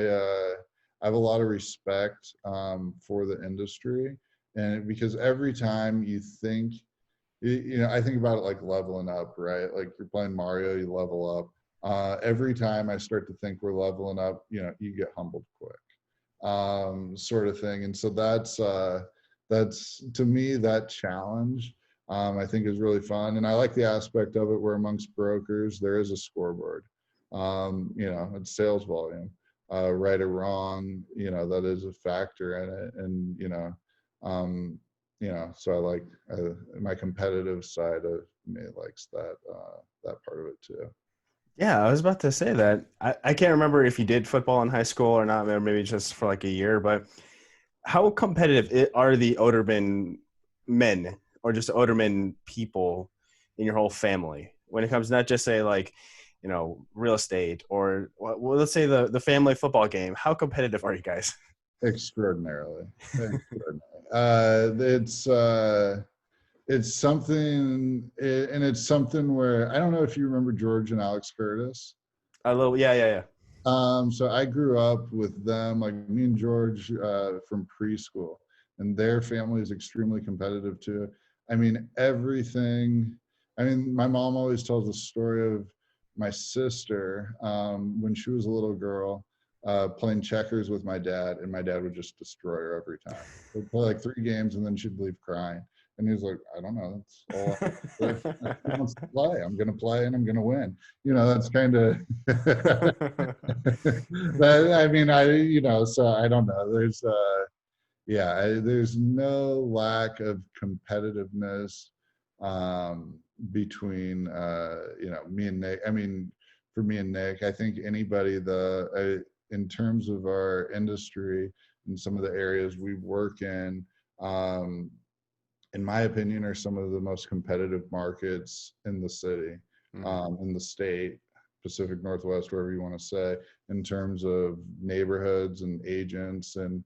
have a lot of respect for the industry, and because every time you think, you know, I think about it like leveling up, right? Like you're playing Mario, you level up. Every time I start to think we're leveling up, you know, you get humbled quick, sort of thing. And so that's to me, that challenge, I think is really fun. And I like the aspect of it where amongst brokers, there is a scoreboard. You know, it's sales volume, right or wrong, you know, that is a factor in it. And, you know, so I like my competitive side of me likes that part of it too. Yeah, I was about to say that. I can't remember if you did football in high school or not, or maybe just for like a year, but how competitive are the Odermann men or just Odermann people in your whole family when it comes not just say like, you know, real estate or well, let's say the family football game? How competitive are you guys? Extraordinarily. It's something, and it's something where I don't know if you remember George and Alex Curtis. A little, yeah. So I grew up with them, like me and George, from preschool, and their family is extremely competitive too. I mean, everything. I mean, my mom always tells the story of my sister when she was a little girl playing checkers with my dad, and my dad would just destroy her every time. We'd play like 3 games, and then she'd leave crying. And he was like, I don't know. That's all he wants to play. I'm going to play and I'm going to win. You know, that's kind of, that, I mean, you know, so I don't know. There's no lack of competitiveness between, you know, me and Nick. I mean, for me and Nick, I think anybody, in terms of our industry and some of the areas we work in my opinion, are some of the most competitive markets in the city, in the state, Pacific Northwest, wherever you want to say, in terms of neighborhoods and agents. And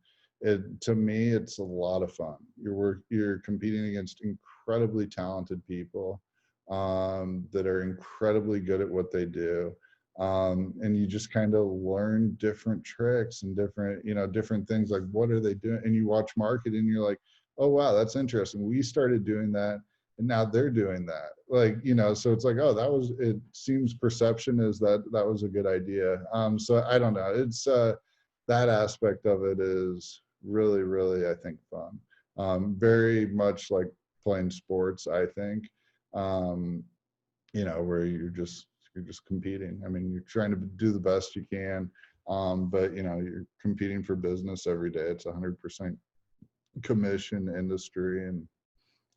to me, it's a lot of fun. You're competing against incredibly talented people that are incredibly good at what they do. And you just kind of learn different tricks and different, different things, like what are they doing? And you watch market and you're like, oh wow, that's interesting. We started doing that and now they're doing that. Like, so it's like, oh, it seems perception is that was a good idea. So I don't know. It's that aspect of it is really, really, I think, fun. Very much like playing sports, I think. Where you're just competing. I mean, you're trying to do the best you can, but you're competing for business every day. It's 100% commission industry, and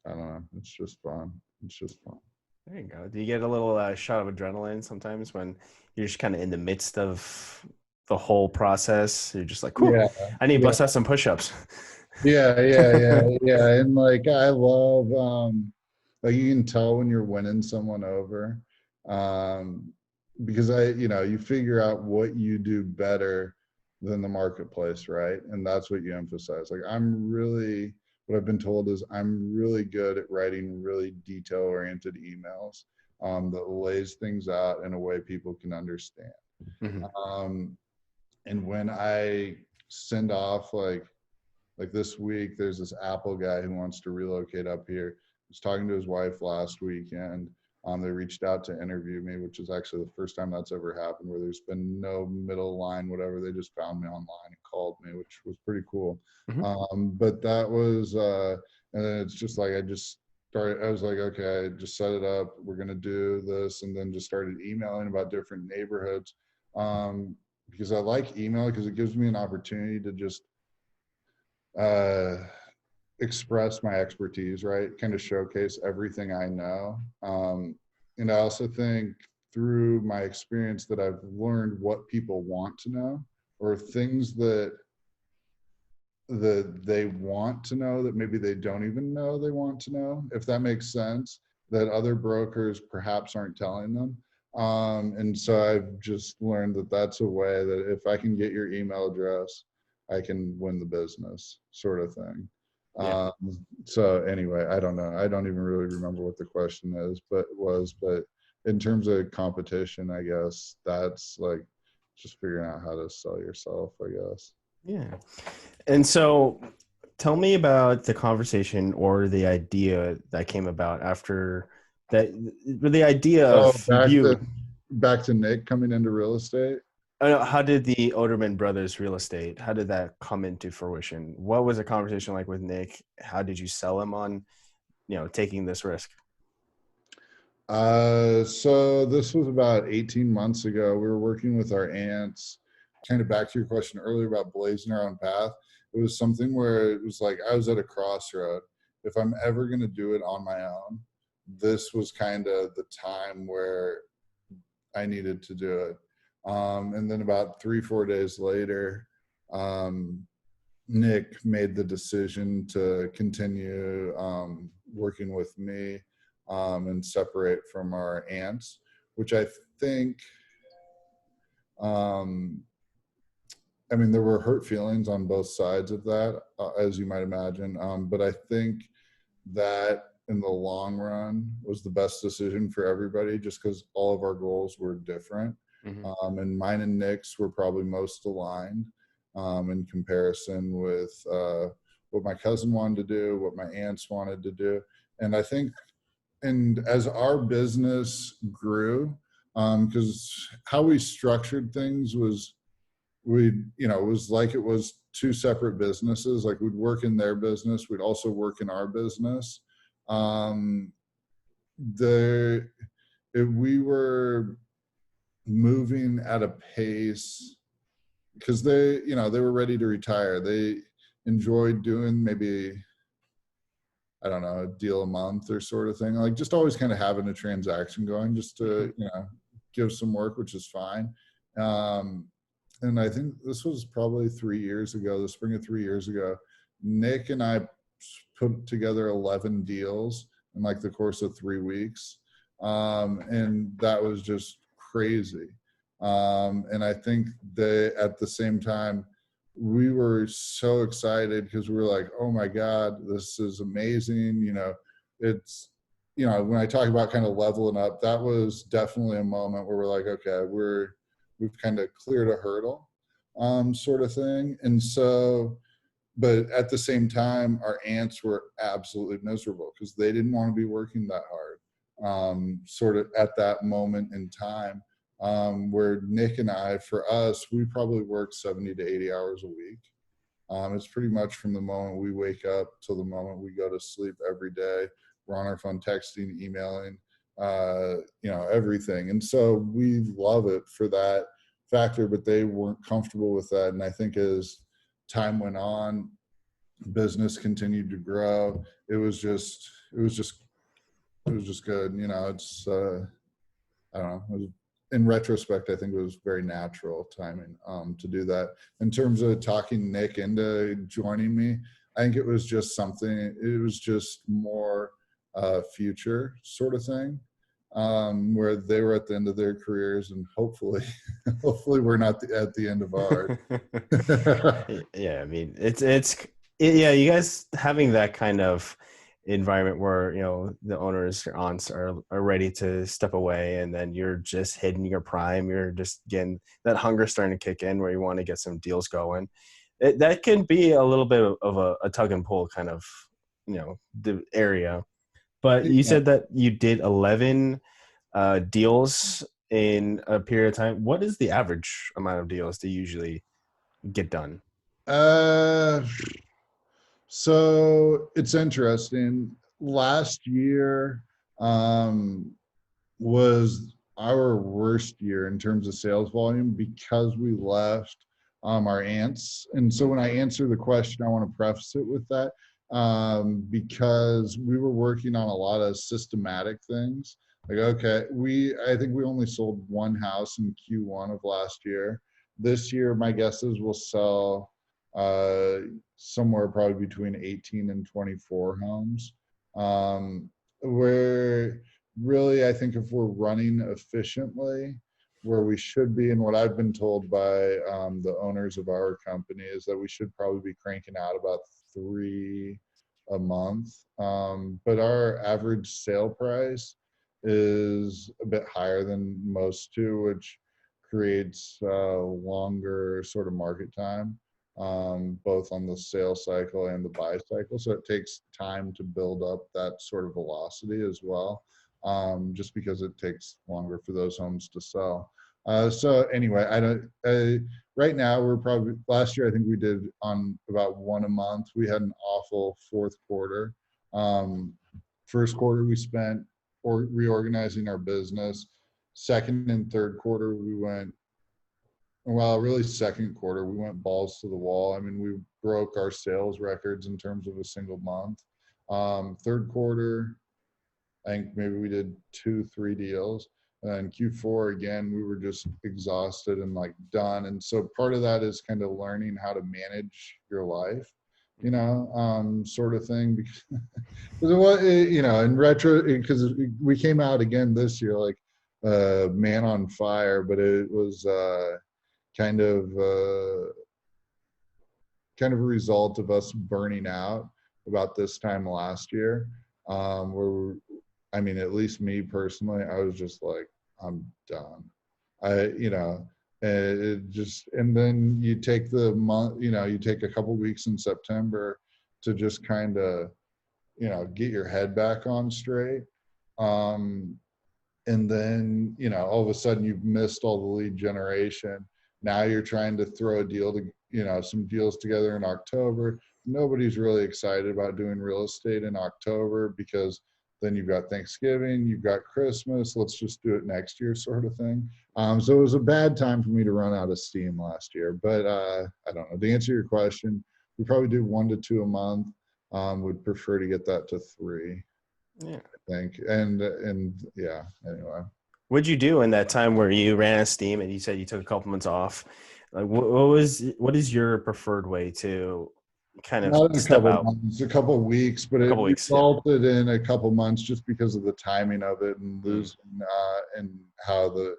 I don't know. It's just fun. It's just fun. There you go. Do you get a little shot of adrenaline sometimes when you're just kind of in the midst of the whole process? You're just like, cool, Yeah, I need to yeah, bust out some push-ups. yeah. And like, I love, like, you can tell when you're winning someone over, um, because you figure out what you do better than the marketplace, right? And that's what you emphasize. Like, what I've been told is I'm really good at writing really detail-oriented emails, that lays things out in a way people can understand. Mm-hmm. And when I send off, like this week, there's this Apple guy who wants to relocate up here. I was talking to his wife last weekend. They reached out to interview me, which is actually the first time that's ever happened, where there's been no middle line, whatever. They just found me online and called me, which was pretty cool. Mm-hmm. But that was, and then it's just like, I was like, okay, I just set it up. We're going to do this. And then just started emailing about different neighborhoods, because I like email because it gives me an opportunity to just, uh, express my expertise, right? Kind of showcase everything I know. And I also think through my experience that I've learned what people want to know, or things that they want to know that maybe they don't even know they want to know, if that makes sense, that other brokers perhaps aren't telling them. And so I've just learned that that's a way that if I can get your email address, I can win the business, sort of thing. Yeah. Um, so anyway, I don't know. I don't even really remember what the question is, but in terms of competition, I guess that's like just figuring out how to sell yourself, I guess. Yeah. And so tell me about the conversation or the idea that came about after that, the idea Oh, of you. back to Nick coming into real estate. How did the Odermann Brothers real estate, how did that come into fruition? What was the conversation like with Nick? How did you sell him on, taking this risk? So this was about 18 months ago. We were working with our aunts. Kind of back to your question earlier about blazing our own path. It was something where it was like I was at a crossroad. If I'm ever going to do it on my own, this was kind of the time where I needed to do it. And then about 3-4 days later, Nick made the decision to continue working with me, and separate from our aunts, which I think, I mean, there were hurt feelings on both sides of that, as you might imagine. But I think that in the long run was the best decision for everybody, just because all of our goals were different. Mm-hmm. And mine and Nick's were probably most aligned, in comparison with what my cousin wanted to do, what my aunts wanted to do. And I think, and as our business grew, because how we structured things was, it was like it was two separate businesses. Like, we'd work in their business, we'd also work in our business. Um, we were moving at a pace because they were ready to retire. They enjoyed doing maybe, I don't know, a deal a month or sort of thing, like just always kind of having a transaction going, just to give some work, which is fine. And I think this was probably 3 years ago, the spring of 3 years ago, Nick and I put together 11 deals in like the course of 3 weeks. And that was just crazy. And I think at the same time, we were so excited because we were like, oh my God, this is amazing. It's you know, when I talk about kind of leveling up, that was definitely a moment where we're like, okay, we've kind of cleared a hurdle, sort of thing. And so, but at the same time, our aunts were absolutely miserable because they didn't want to be working that hard, sort of at that moment in time. Where Nick and I, for us, we probably work 70 to 80 hours a week. It's pretty much from the moment we wake up till the moment we go to sleep every day. We're on our phone texting, emailing, you know, everything. And so we love it for that factor, but they weren't comfortable with that. And I think as time went on, business continued to grow. It was just good. You know, it's, I don't know. In retrospect, I think it was very natural timing to do that. In terms of talking Nick into joining me, I think it was just something. It was just more future sort of thing, where they were at the end of their careers, and hopefully, we're not at the end of ours. Yeah, I mean, yeah, you guys having that kind of environment where, you know, the owners, your aunts are ready to step away, and then you're just hitting your prime. You're just getting that hunger starting to kick in where you want to get some deals going. That can be a little bit of a tug and pull kind of, you know, the area. But you Yeah. said that you did 11 deals in a period of time. What is the average amount of deals to usually get done? Uh, so it's interesting. Last year was our worst year in terms of sales volume because we left our aunts. And so when I answer the question, I want to preface it with that, because we were working on a lot of systematic things. Like, okay, I think we only sold one house in Q1 of last year. This year, my guess is we'll sell uh, somewhere probably between 18 and 24 homes. Where really, I think if we're running efficiently, where we should be, and what I've been told by the owners of our company is that we should probably be cranking out about 3 a month. But our average sale price is a bit higher than most too, which creates longer sort of market time, both on the sales cycle and the buy cycle. So it takes time to build up that sort of velocity as well, just because it takes longer for those homes to sell. So anyway, I don't. Right now, we're probably last year. I think we did on about one a month. We had an awful fourth quarter. First quarter we spent reorganizing our business. Second and third quarter we went, well, really second quarter we went balls to the wall. I mean, we broke our sales records in terms of a single month. Third quarter, I think maybe we did 2-3 deals. And Q4, again, we were just exhausted and like done. And so part of that is kind of learning how to manage your life, you know, sort of thing. Because it was, you know, in retro, because we came out again this year like man on fire, but it was kind of kind of a result of us burning out about this time last year, where I mean, at least me personally, I was just like, I'm done. You know, it just, and then you take the month, you know, you take a couple weeks in September to just kind of, you know, get your head back on straight. And then, you know, all of a sudden you've missed all the lead generation. Now you're trying to throw a deal to, you know, some deals together in October. Nobody's really excited about doing real estate in October because then you've got Thanksgiving, you've got Christmas, let's just do it next year sort of thing. So it was a bad time for me to run out of steam last year. But I don't know, to answer your question, we probably do 1 to 2 a month. Would prefer to get that to 3. Yeah. I think. And yeah, anyway. What'd you do in that time where you ran out of steam and you said you took a couple months off? Like, what is your preferred way to kind of Not in a step couple out? months, a couple weeks, but A it couple weeks, yeah. resulted in a couple months just because of the timing of it and losing and how the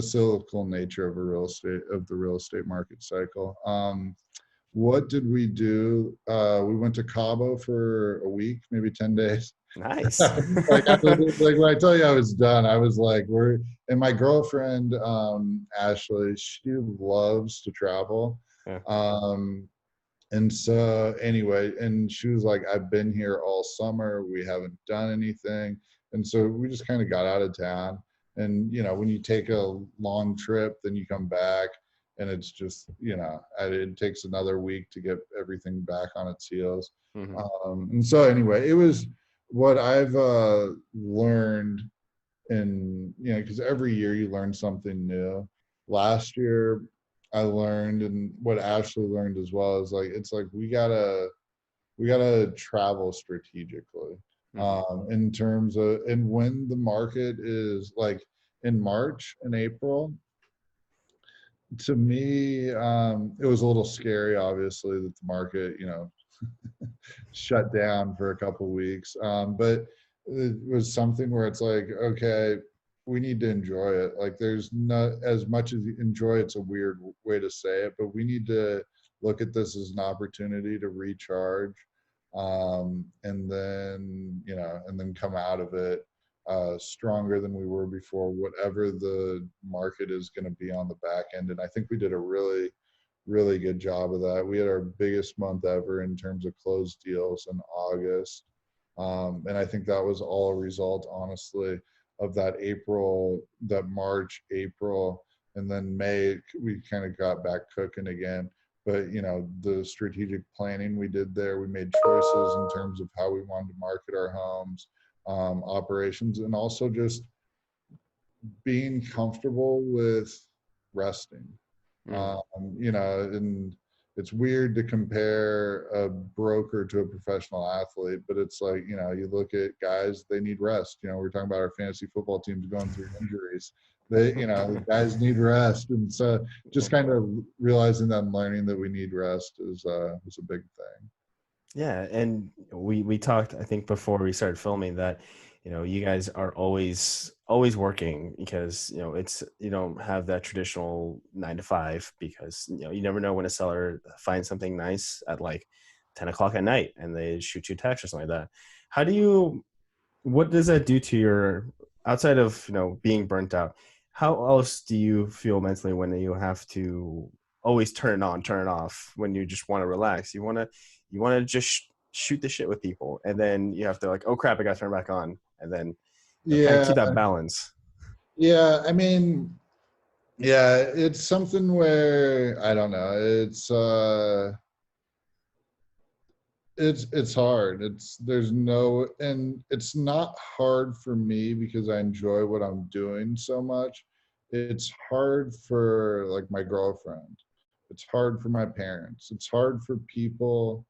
cyclical nature of the real estate market cycle. what did we do? We went to Cabo for a week, maybe 10 days. Nice. Like when I tell you I was done, I was like, and my girlfriend, Ashley, she loves to travel. Yeah. Um, and so anyway, and she was like, I've been here all summer. We haven't done anything. And so we just kind of got out of town. And, when you take a long trip, then you come back and it's just, it takes another week to get everything back on its heels. Hmm. And so anyway, it was what I've learned in, because every year you learn something new. Last year, I learned, and what Ashley learned as well, is like it's like we gotta travel strategically, Hmm. in terms of, and when the market is like in March and April. To me, it was a little scary, obviously, that the market, shut down for a couple of weeks. But it was something where it's like, okay, we need to enjoy it. Like there's not as much as enjoy, it's a weird way to say it, but we need to look at this as an opportunity to recharge. And then come out of it stronger than we were before, whatever the market is going to be on the back end. And I think we did a really, really good job of that. We had our biggest month ever in terms of closed deals in August. And I think that was all a result, honestly, of that March, April, and then May, we kind of got back cooking again. But, the strategic planning we did there, we made choices in terms of how we wanted to market our homes, operations, and also just being comfortable with resting. Hmm. And it's weird to compare a broker to a professional athlete, but it's like, you look at guys, they need rest. We're talking about our fantasy football teams going through injuries. Guys need rest. And so just kind of realizing that and learning that we need rest is a big thing. Yeah, and we talked, I think, before we started filming that, you guys are always working because, it's you don't have that traditional 9 to 5 because, you never know when a seller finds something nice at like 10 o'clock at night and they shoot you a text or something like that. How do you what does that do to your outside of being burnt out? How else do you feel mentally when you have to always turn it on, turn it off when you just want to relax? You want to just shoot the shit with people, and then you have to like, oh crap, I got to turn it back on, and then kind of Yeah. keep that balance. Yeah. I mean, yeah, it's something where I don't know. It's hard. And it's not hard for me because I enjoy what I'm doing so much. It's hard for like my girlfriend. It's hard for my parents. It's hard for people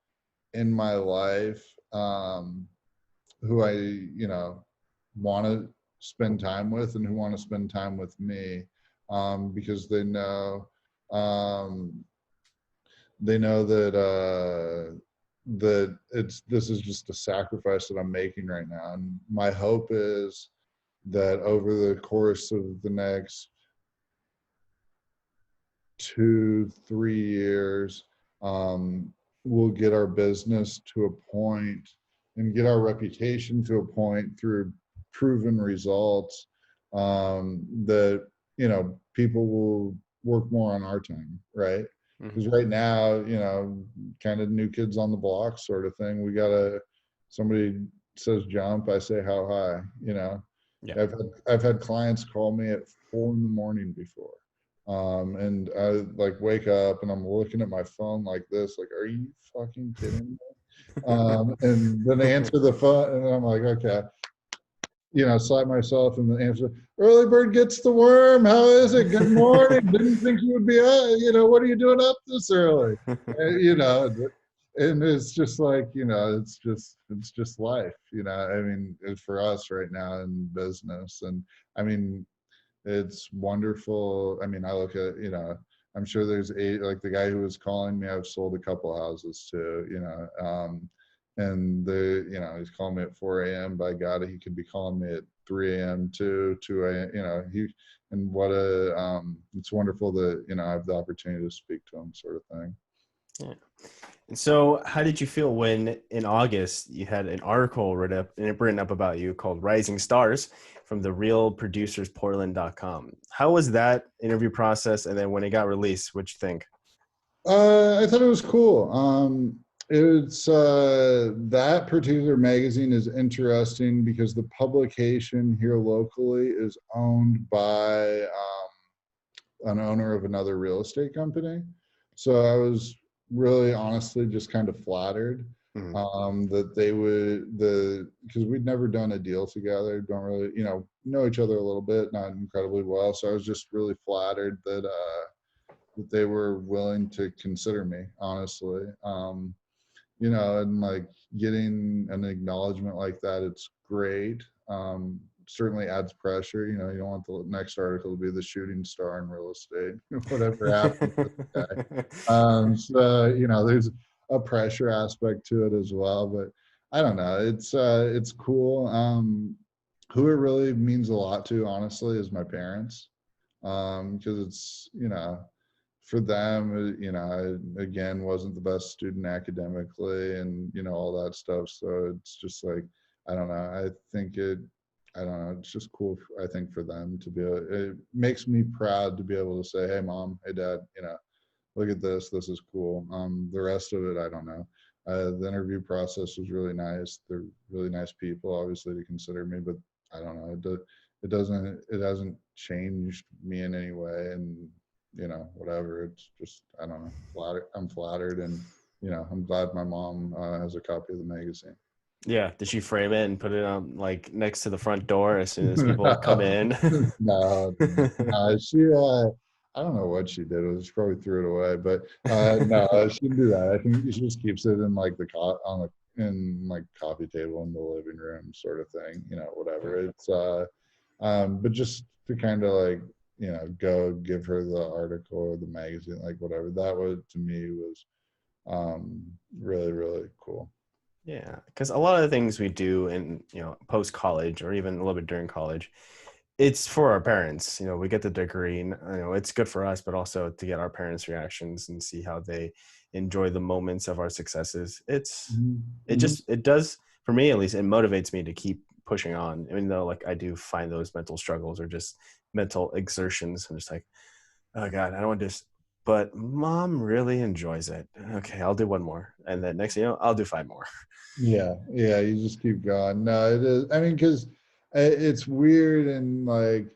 in my life, who I, want to spend time with and who want to spend time with me, because um, they know that this is just a sacrifice that I'm making right now. And my hope is that over the course of the next 2-3 years, we'll get our business to a point and get our reputation to a point through proven results, that people will work more on our time, right? Because Hmm. right now, kind of new kids on the block sort of thing. Somebody says jump, I say how high. Yeah. I've had clients call me at 4 in the morning before, and I like wake up and I'm looking at my phone like this, like, are you fucking kidding me? And then they answer the phone and I'm like, okay, slap myself and the answer, early bird gets the worm. How is it? Good morning. Didn't think you would be up. What are you doing up this early? You know, and it's just like, it's just life, I mean, it's for us right now in business. And I mean, it's wonderful. I mean, I look at, I'm sure there's like the guy who was calling me, I've sold a couple houses to, and he's calling me at 4 a.m. By God, he could be calling me at 3 a.m. too, 2 a.m. And it's wonderful that, I have the opportunity to speak to him, sort of thing. Yeah. And so, how did you feel when in August you had an article written up about you called Rising Stars from the realproducersportland.com? How was that interview process? And then when it got released, what'd you think? I thought it was cool. It's that particular magazine is interesting because the publication here locally is owned by an owner of another real estate company. So I was really honestly just kind of flattered Mhm. that they would because we'd never done a deal together, don't really know each other a little bit, not incredibly well. So I was just really flattered that they were willing to consider me, honestly. And like getting an acknowledgement like that, it's great. Certainly adds pressure. You don't want the next article to be the shooting star in real estate, whatever happens with the guy. So there's a pressure aspect to it as well. But I don't know. It's cool. Who it really means a lot to, honestly, is my parents, because it's for them, I, again, wasn't the best student academically and, all that stuff. So it's just like, I don't know. I don't know. It's just cool, I think, for them to be able, it makes me proud to be able to say, hey, mom, hey, dad, look at this. This is cool. The rest of it, I don't know. The interview process was really nice. They're really nice people, obviously, to consider me, but I don't know. It hasn't changed me in any way. And, whatever. It's just, I don't know, I'm flattered, and, I'm glad my mom has a copy of the magazine. Yeah. Did she frame it and put it on like next to the front door as soon as people come No, in? no, I don't know what she did. She probably threw it away, but no, she didn't do that. I think she just keeps it in like in like coffee table in the living room sort of thing, whatever. It's but just to kind of like, go give her the article or the magazine, like whatever, that was, to me, was really, really cool. Yeah, because a lot of the things we do in post college or even a little bit during college, it's for our parents. We get the degree, and it's good for us, but also to get our parents' reactions and see how they enjoy the moments of our successes. Mm-hmm. It does, for me at least, it motivates me to keep pushing on, even though like I do find those mental struggles or just mental exertions. I'm just like, oh God, I don't want to just. But mom really enjoys it. Okay, I'll do one more, and then next thing you know, I'll do 5 more. Yeah, you just keep going. No, it is. I mean, because it's weird, and like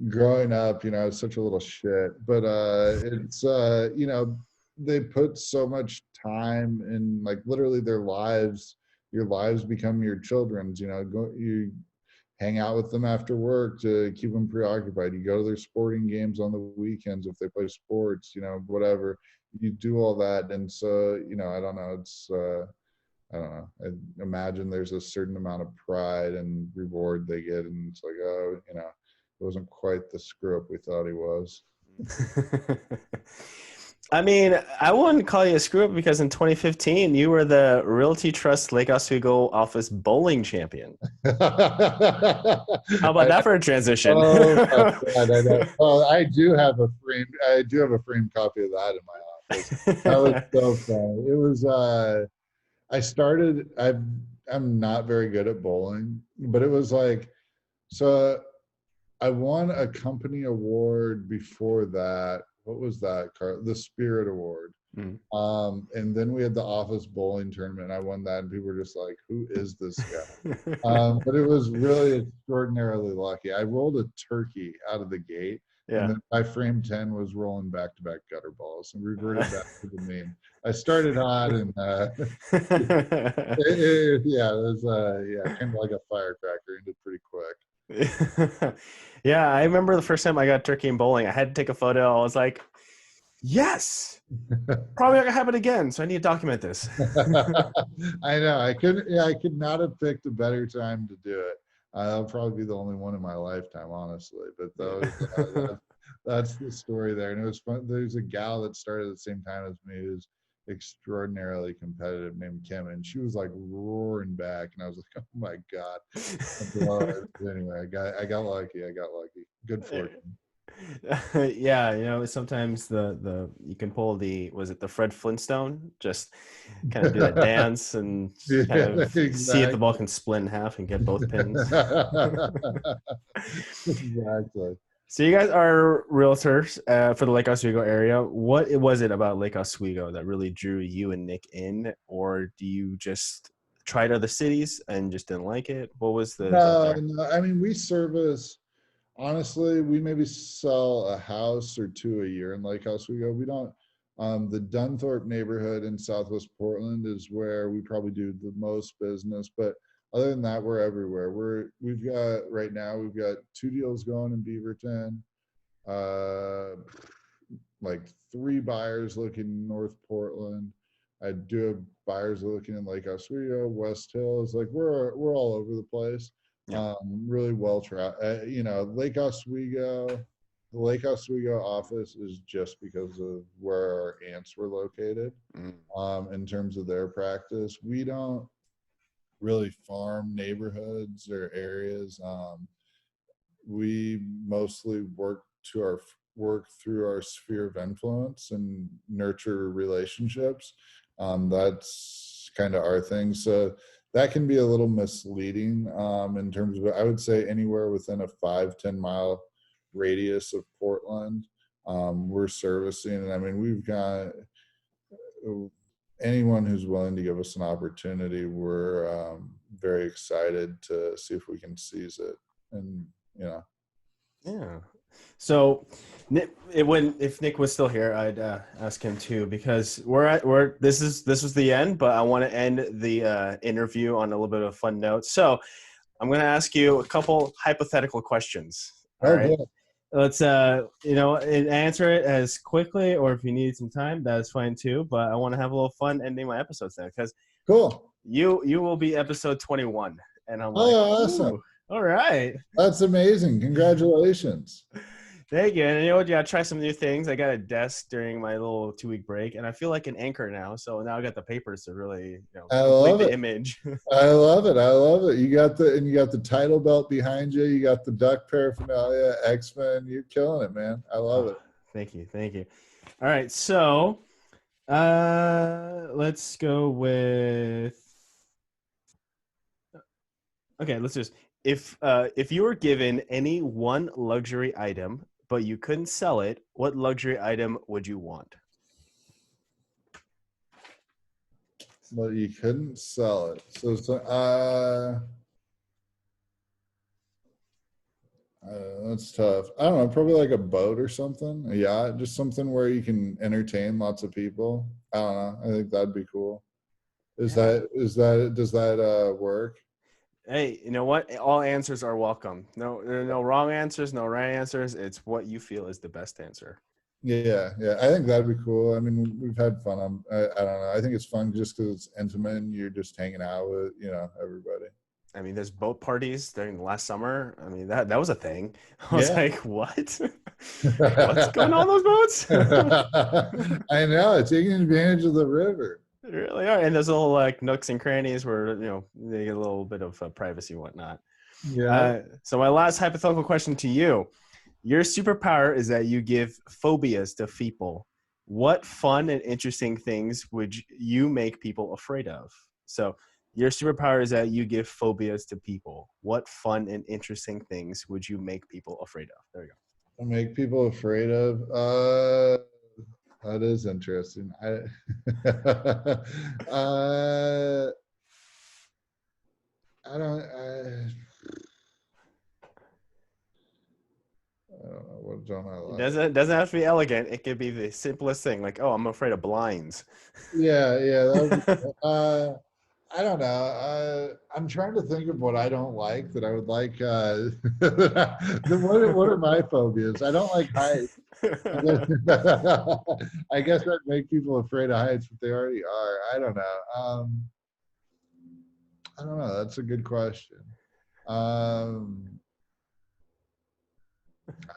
growing up, it's such a little shit. But it's they put so much time in, like, literally their lives. Your lives become your children's. You hang out with them after work to keep them preoccupied. You go to their sporting games on the weekends if they play sports. Whatever. You do all that, and so I don't know. It's I don't know. I imagine there's a certain amount of pride and reward they get, and it's like, oh, it wasn't quite the screw up we thought he was. I mean, I wouldn't call you a screw up because in 2015 you were the Realty Trust Lake Oswego office bowling champion. How about I, that for a transition? oh my God, I know. Oh, I do have a framed copy of that in my office. That was so funny. It was I'm not very good at bowling, but it was like, so I won a company award before that. What was that, Carl? The Spirit Award. Mm. And then we had the office bowling tournament. I won that, and people were just like, "Who is this guy?" But it was really extraordinarily lucky. I rolled a turkey out of the gate, and Yeah. then my frame 10 was rolling back-to-back gutter balls, and reverted back to the mean. I started hot, and yeah, it was kind of like a firecracker. Ended pretty quick. Yeah, I remember the first time I got turkey and bowling. I had to take a photo. I was like, yes, probably not gonna happen again. So I need to document this. I know. I couldn't. Yeah, I could not have picked a better time to do it. That'll probably be the only one in my lifetime, honestly. But that's the story there. And it was fun. There's a gal that started at the same time as me who's extraordinarily competitive, named Kim, and she was like roaring back, and I was like, oh my God. Anyway, I got lucky. Good fortune. Yeah, sometimes the you can pull was it the Fred Flintstone? Just kind of do that dance and kind Yeah, of see if the ball exactly. can split in half and get both pins. Exactly. So you guys are realtors for the Lake Oswego area. What was it about Lake Oswego that really drew you and Nick in, or do you just tried other cities and just didn't like it? What was the thought No, there? no, I mean, we service, honestly, we maybe sell a house or two a year in Lake Oswego. We don't, the Dunthorpe neighborhood in Southwest Portland is where we probably do the most business. But other than that, we're everywhere. We've got, right now, we've got 2 deals going in Beaverton, uh, like 3 buyers looking in North Portland. I do have buyers looking in Lake Oswego, West Hills. Like we're all over the place. Yeah. Really well Lake Oswego, the Lake Oswego office is just because of where our aunts were located. In terms of their practice, we don't really farm neighborhoods or areas. We mostly work through our sphere of influence and nurture relationships. That's kind of our thing. So that can be a little misleading in terms of, I would say anywhere within a 5-10 mile radius of Portland, we're servicing. And I mean, we've got anyone who's willing to give us an opportunity. We're very excited to see if we can seize it. And, Yeah. So, if Nick was still here, I'd ask him too, because this was the end, but I want to end the interview on a little bit of a fun note. So, I'm going to ask you a couple hypothetical questions. All right. good. Let's answer it as quickly, or if you need some time, that's fine too. But I want to have a little fun ending my episodes now, because Cool. you will be episode 21, and I'm like, Oh, awesome. ooh, all right. That's amazing. Congratulations. Thank you. And I try some new things. I got a desk during my little 2-week break, and I feel like an anchor now. So now I got the papers to really, I complete love the it. image. I love it. I love it. You got the title belt behind you. You got the duck paraphernalia, X-Men. You're killing it, man. I love it. Thank you. Thank you. All right. So let's go with, okay, let's just, if you were given any one luxury item, but you couldn't sell it, what luxury item would you want? But you couldn't sell it. So that's tough. I don't know, probably like a boat or something. A yacht, just something where you can entertain lots of people. I don't know. I think that'd be cool. Does that work? Hey, you know what? All answers are welcome. No, there are no wrong answers, no right answers. It's what you feel is the best answer. Yeah. I think that'd be cool. I mean, we've had fun. I don't know. I think it's fun just because it's intimate and you're just hanging out with, everybody. I mean, there's boat parties during the last summer. I mean, that was a thing. I was Yeah. like, what? What's going on those boats? I know, taking advantage of the river. They really are. And there's little like nooks and crannies where, they get a little bit of privacy and whatnot. Yeah. So my last hypothetical question to you. Your superpower is that you give phobias to people. What fun and interesting things would you make people afraid of? So your superpower is that you give phobias to people. What fun and interesting things would you make people afraid of? There you go. Make people afraid of. That is interesting. I don't. I don't know. What don't I like? It doesn't have to be elegant. It could be the simplest thing, like, oh, I'm afraid of blinds. Yeah. I don't know. I'm trying to think of what I don't like that I would like. What are my phobias? I don't like heights. I guess that make people afraid of heights, but they already are. I don't know. I don't know. That's a good question. I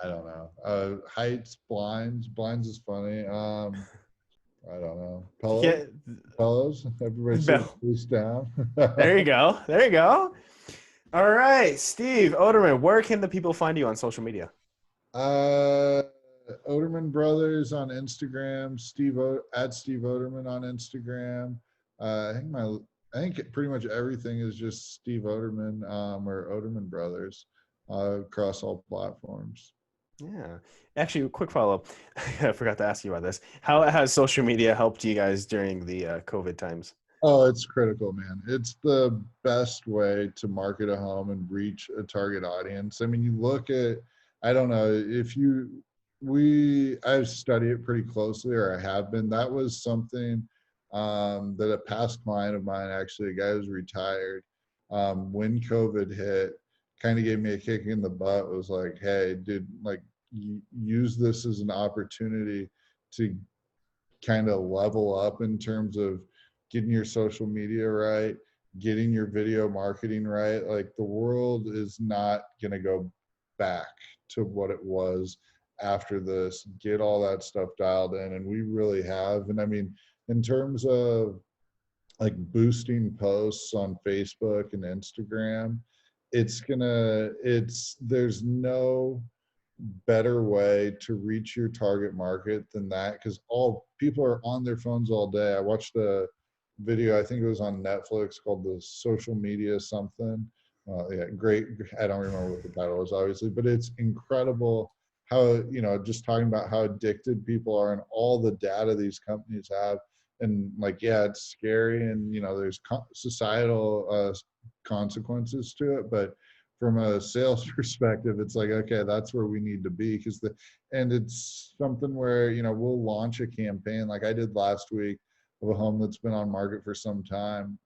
don't know. Heights, blinds. Blinds is funny. I don't know. Pillows. Everybody sits down. There you go. There you go. All right, Steve Odermann, where can the people find you on social media? Odermann Brothers on Instagram, at Steve Odermann on Instagram. I think pretty much everything is just Steve Odermann or Odermann Brothers across all platforms. Yeah. Actually, a quick follow-up. I forgot to ask you about this. How has social media helped you guys during the COVID times? Oh, it's critical, man. It's the best way to market a home and reach a target audience. I mean, you look at, I don't know, I've studied it pretty closely, or I have been. That was something that a past client of mine, actually, a guy who's retired, when COVID hit, kind of gave me a kick in the butt. It was like, hey, dude, like, use this as an opportunity to kind of level up in terms of getting your social media right, getting your video marketing right. Like, the world is not going to go back to what it was after this. Get all that stuff dialed in, and we really have. And I mean, in terms of like boosting posts on Facebook and Instagram, there's no better way to reach your target market than that, because all people are on their phones all day. I watched a video, I think it was on Netflix, called The Social Media something. Yeah, great. I don't remember what the title was, obviously, but it's incredible how, just talking about how addicted people are and all the data these companies have. And like, yeah, it's scary, and there's societal consequences to it, but from a sales perspective, it's like, okay, that's where we need to be, and it's something where, we'll launch a campaign like I did last week of a home that's been on market for some time,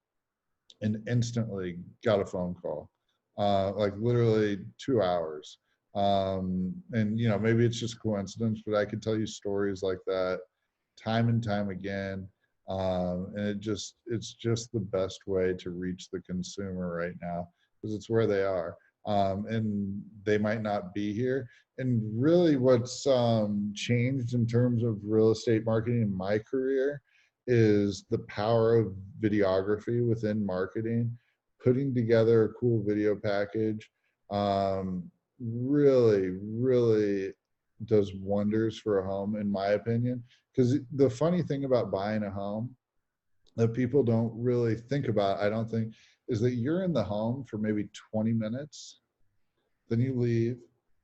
and instantly got a phone call, like literally 2 hours. And maybe it's just coincidence, but I could tell you stories like that time and time again. And it's just the best way to reach the consumer right now, because it's where they are. And they might not be here. And really what's changed in terms of real estate marketing in my career is the power of videography within marketing. Putting together a cool video package really does wonders for a home, in my opinion. Because the funny thing about buying a home that people don't really think about, I don't think, is that you're in the home for maybe 20 minutes, then you leave,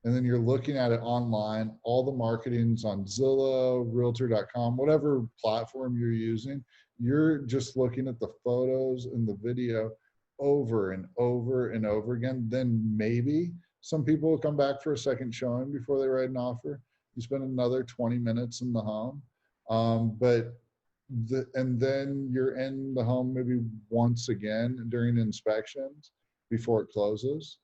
and then you're looking at it online. All the marketing's on Zillow, Realtor.com, whatever platform you're using. You're just looking at the photos and the video over and over and over again. Then maybe some people will come back for a second showing before they write an offer. You spend another 20 minutes in the home. And then you're in the home maybe once again during inspections before it closes.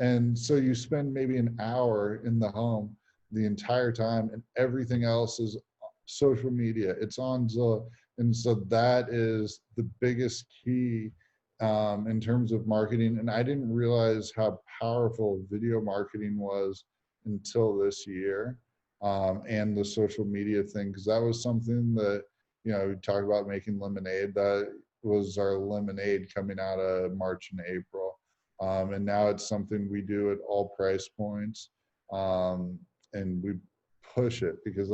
And so you spend maybe an hour in the home the entire time, and everything else is social media. It's on Zillow. And so that is the biggest key in terms of marketing. And I didn't realize how powerful video marketing was until this year, and the social media thing, because that was something that, we talk about making lemonade. That was our lemonade coming out of March and April. And now it's something we do at all price points, and we push it because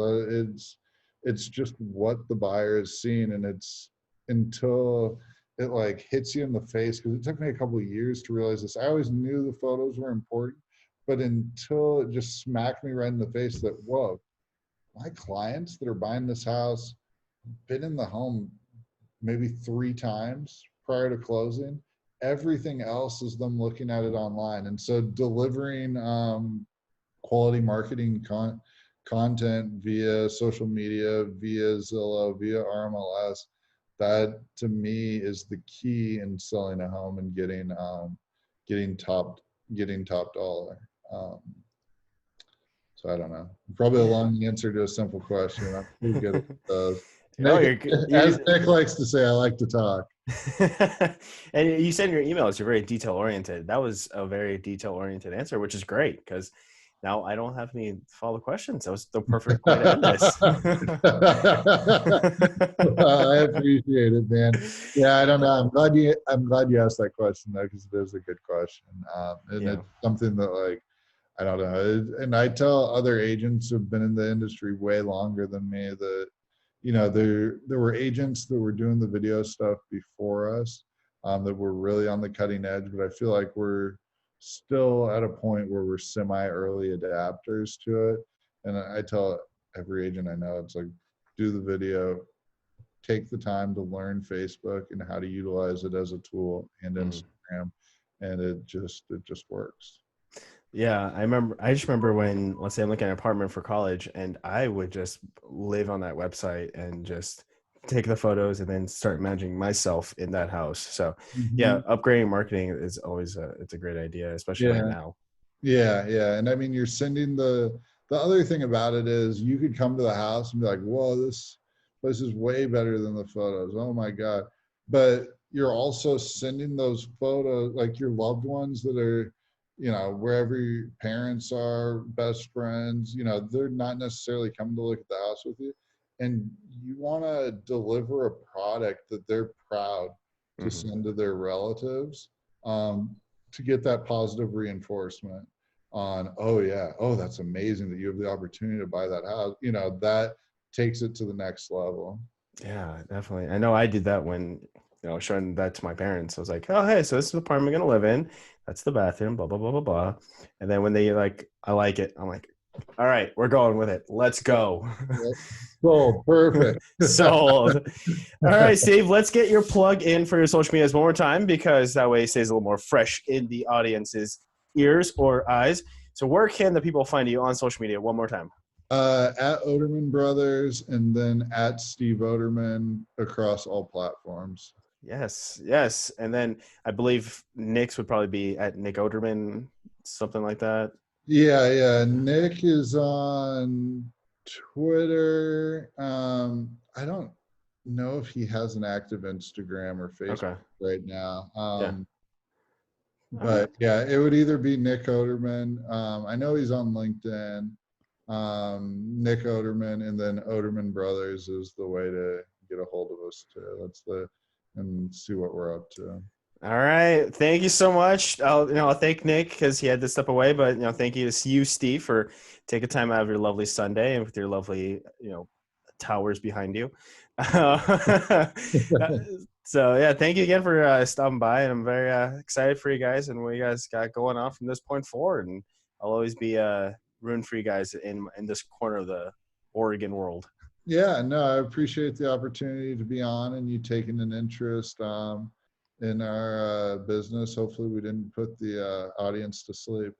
it's just what the buyer is seeing, and it's until it like hits you in the face, because it took me a couple of years to realize this. I always knew the photos were important, but until it just smacked me right in the face that, whoa, my clients that are buying this house been in the home maybe 3 times prior to closing. Everything else is them looking at it online. And so delivering quality marketing content via social media, via Zillow, via RMLS, that to me is the key in selling a home and getting top dollar. So I don't know. Probably a long answer to a simple question. I'm pretty good at those. As Nick likes to say, I like to talk. And you said in your emails you're very detail oriented. That was a very detail oriented answer, which is great, because now I don't have any follow questions. That was the perfect way to end this. I appreciate it, man. Yeah, I don't know. I'm glad you asked that question though, because it is a good question, and It's something that, like, I don't know. And I tell other agents who've been in the industry way longer than me that, there were agents that were doing the video stuff before us, that were really on the cutting edge, but I feel like we're still at a point where we're semi-early adapters to it. And I tell every agent I know, it's like, do the video, take the time to learn Facebook and how to utilize it as a tool, and Instagram, and it just works. Yeah, I just remember when, let's say I'm looking at an apartment for college, and I would just live on that website and just take the photos and then start managing myself in that house. So yeah, upgrading marketing is always it's a great idea, especially right now. Yeah. And I mean, you're sending the other thing about it is you could come to the house and be like, whoa, this place is way better than the photos. Oh my God. But you're also sending those photos, like your loved ones that are, wherever your parents are, best friends, they're not necessarily coming to look at the house with you. And you want to deliver a product that they're proud to send to their relatives, to get that positive reinforcement on, oh yeah, oh, that's amazing that you have the opportunity to buy that house. That takes it to the next level. Yeah, definitely. I know I did that when, showing that to my parents. I was like, oh, hey, so this is the apartment I'm going to live in. That's the bathroom, blah, blah, blah, blah, blah. And then when they like, I like it, I'm like, all right, we're going with it. Let's go. Oh, perfect. Sold. All right, Steve, let's get your plug in for your social medias one more time, because that way it stays a little more fresh in the audience's ears or eyes. So where can the people find you on social media one more time? At Odermann Brothers, and then at Steve Odermann across all platforms. Yes. And then I believe Nick's would probably be at Nick Odermann, something like that. Yeah. Nick is on Twitter. I don't know if he has an active Instagram or Facebook right now. But yeah, it would either be Nick Odermann. I know he's on LinkedIn. Nick Odermann, and then Odermann Brothers is the way to get a hold of us too. And see what we're up to. All right, thank you so much. I'll thank Nick because he had to step away, but thank you to you, Steve, for taking time out of your lovely Sunday and with your lovely towers behind you. So yeah, thank you again for stopping by, and I'm very excited for you guys and what you guys got going on from this point forward. And I'll always be rooting for you guys in this corner of the Oregon world. Yeah, no, I appreciate the opportunity to be on, and you taking an interest in our business. Hopefully we didn't put the audience to sleep.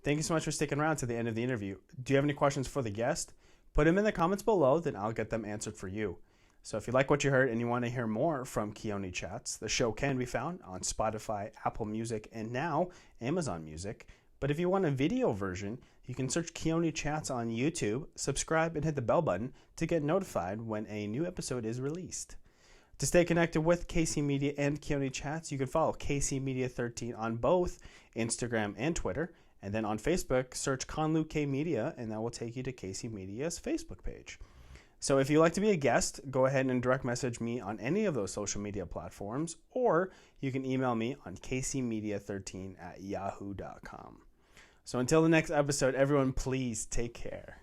Thank you so much for sticking around to the end of the interview. Do you have any questions for the guest? Put them in the comments below, then I'll get them answered for you. So if you like what you heard and you want to hear more from Keoni Chats, the show can be found on Spotify, Apple Music, and now Amazon Music. But if you want a video version, you can search Keoni Chats on YouTube, subscribe, and hit the bell button to get notified when a new episode is released. To stay connected with KC Media and Keoni Chats, you can follow KC Media 13 on both Instagram and Twitter. And then on Facebook, search Conlu K Media, and that will take you to KC Media's Facebook page. So if you'd like to be a guest, go ahead and direct message me on any of those social media platforms, or you can email me on kcmedia13@yahoo.com. So until the next episode, everyone, please take care.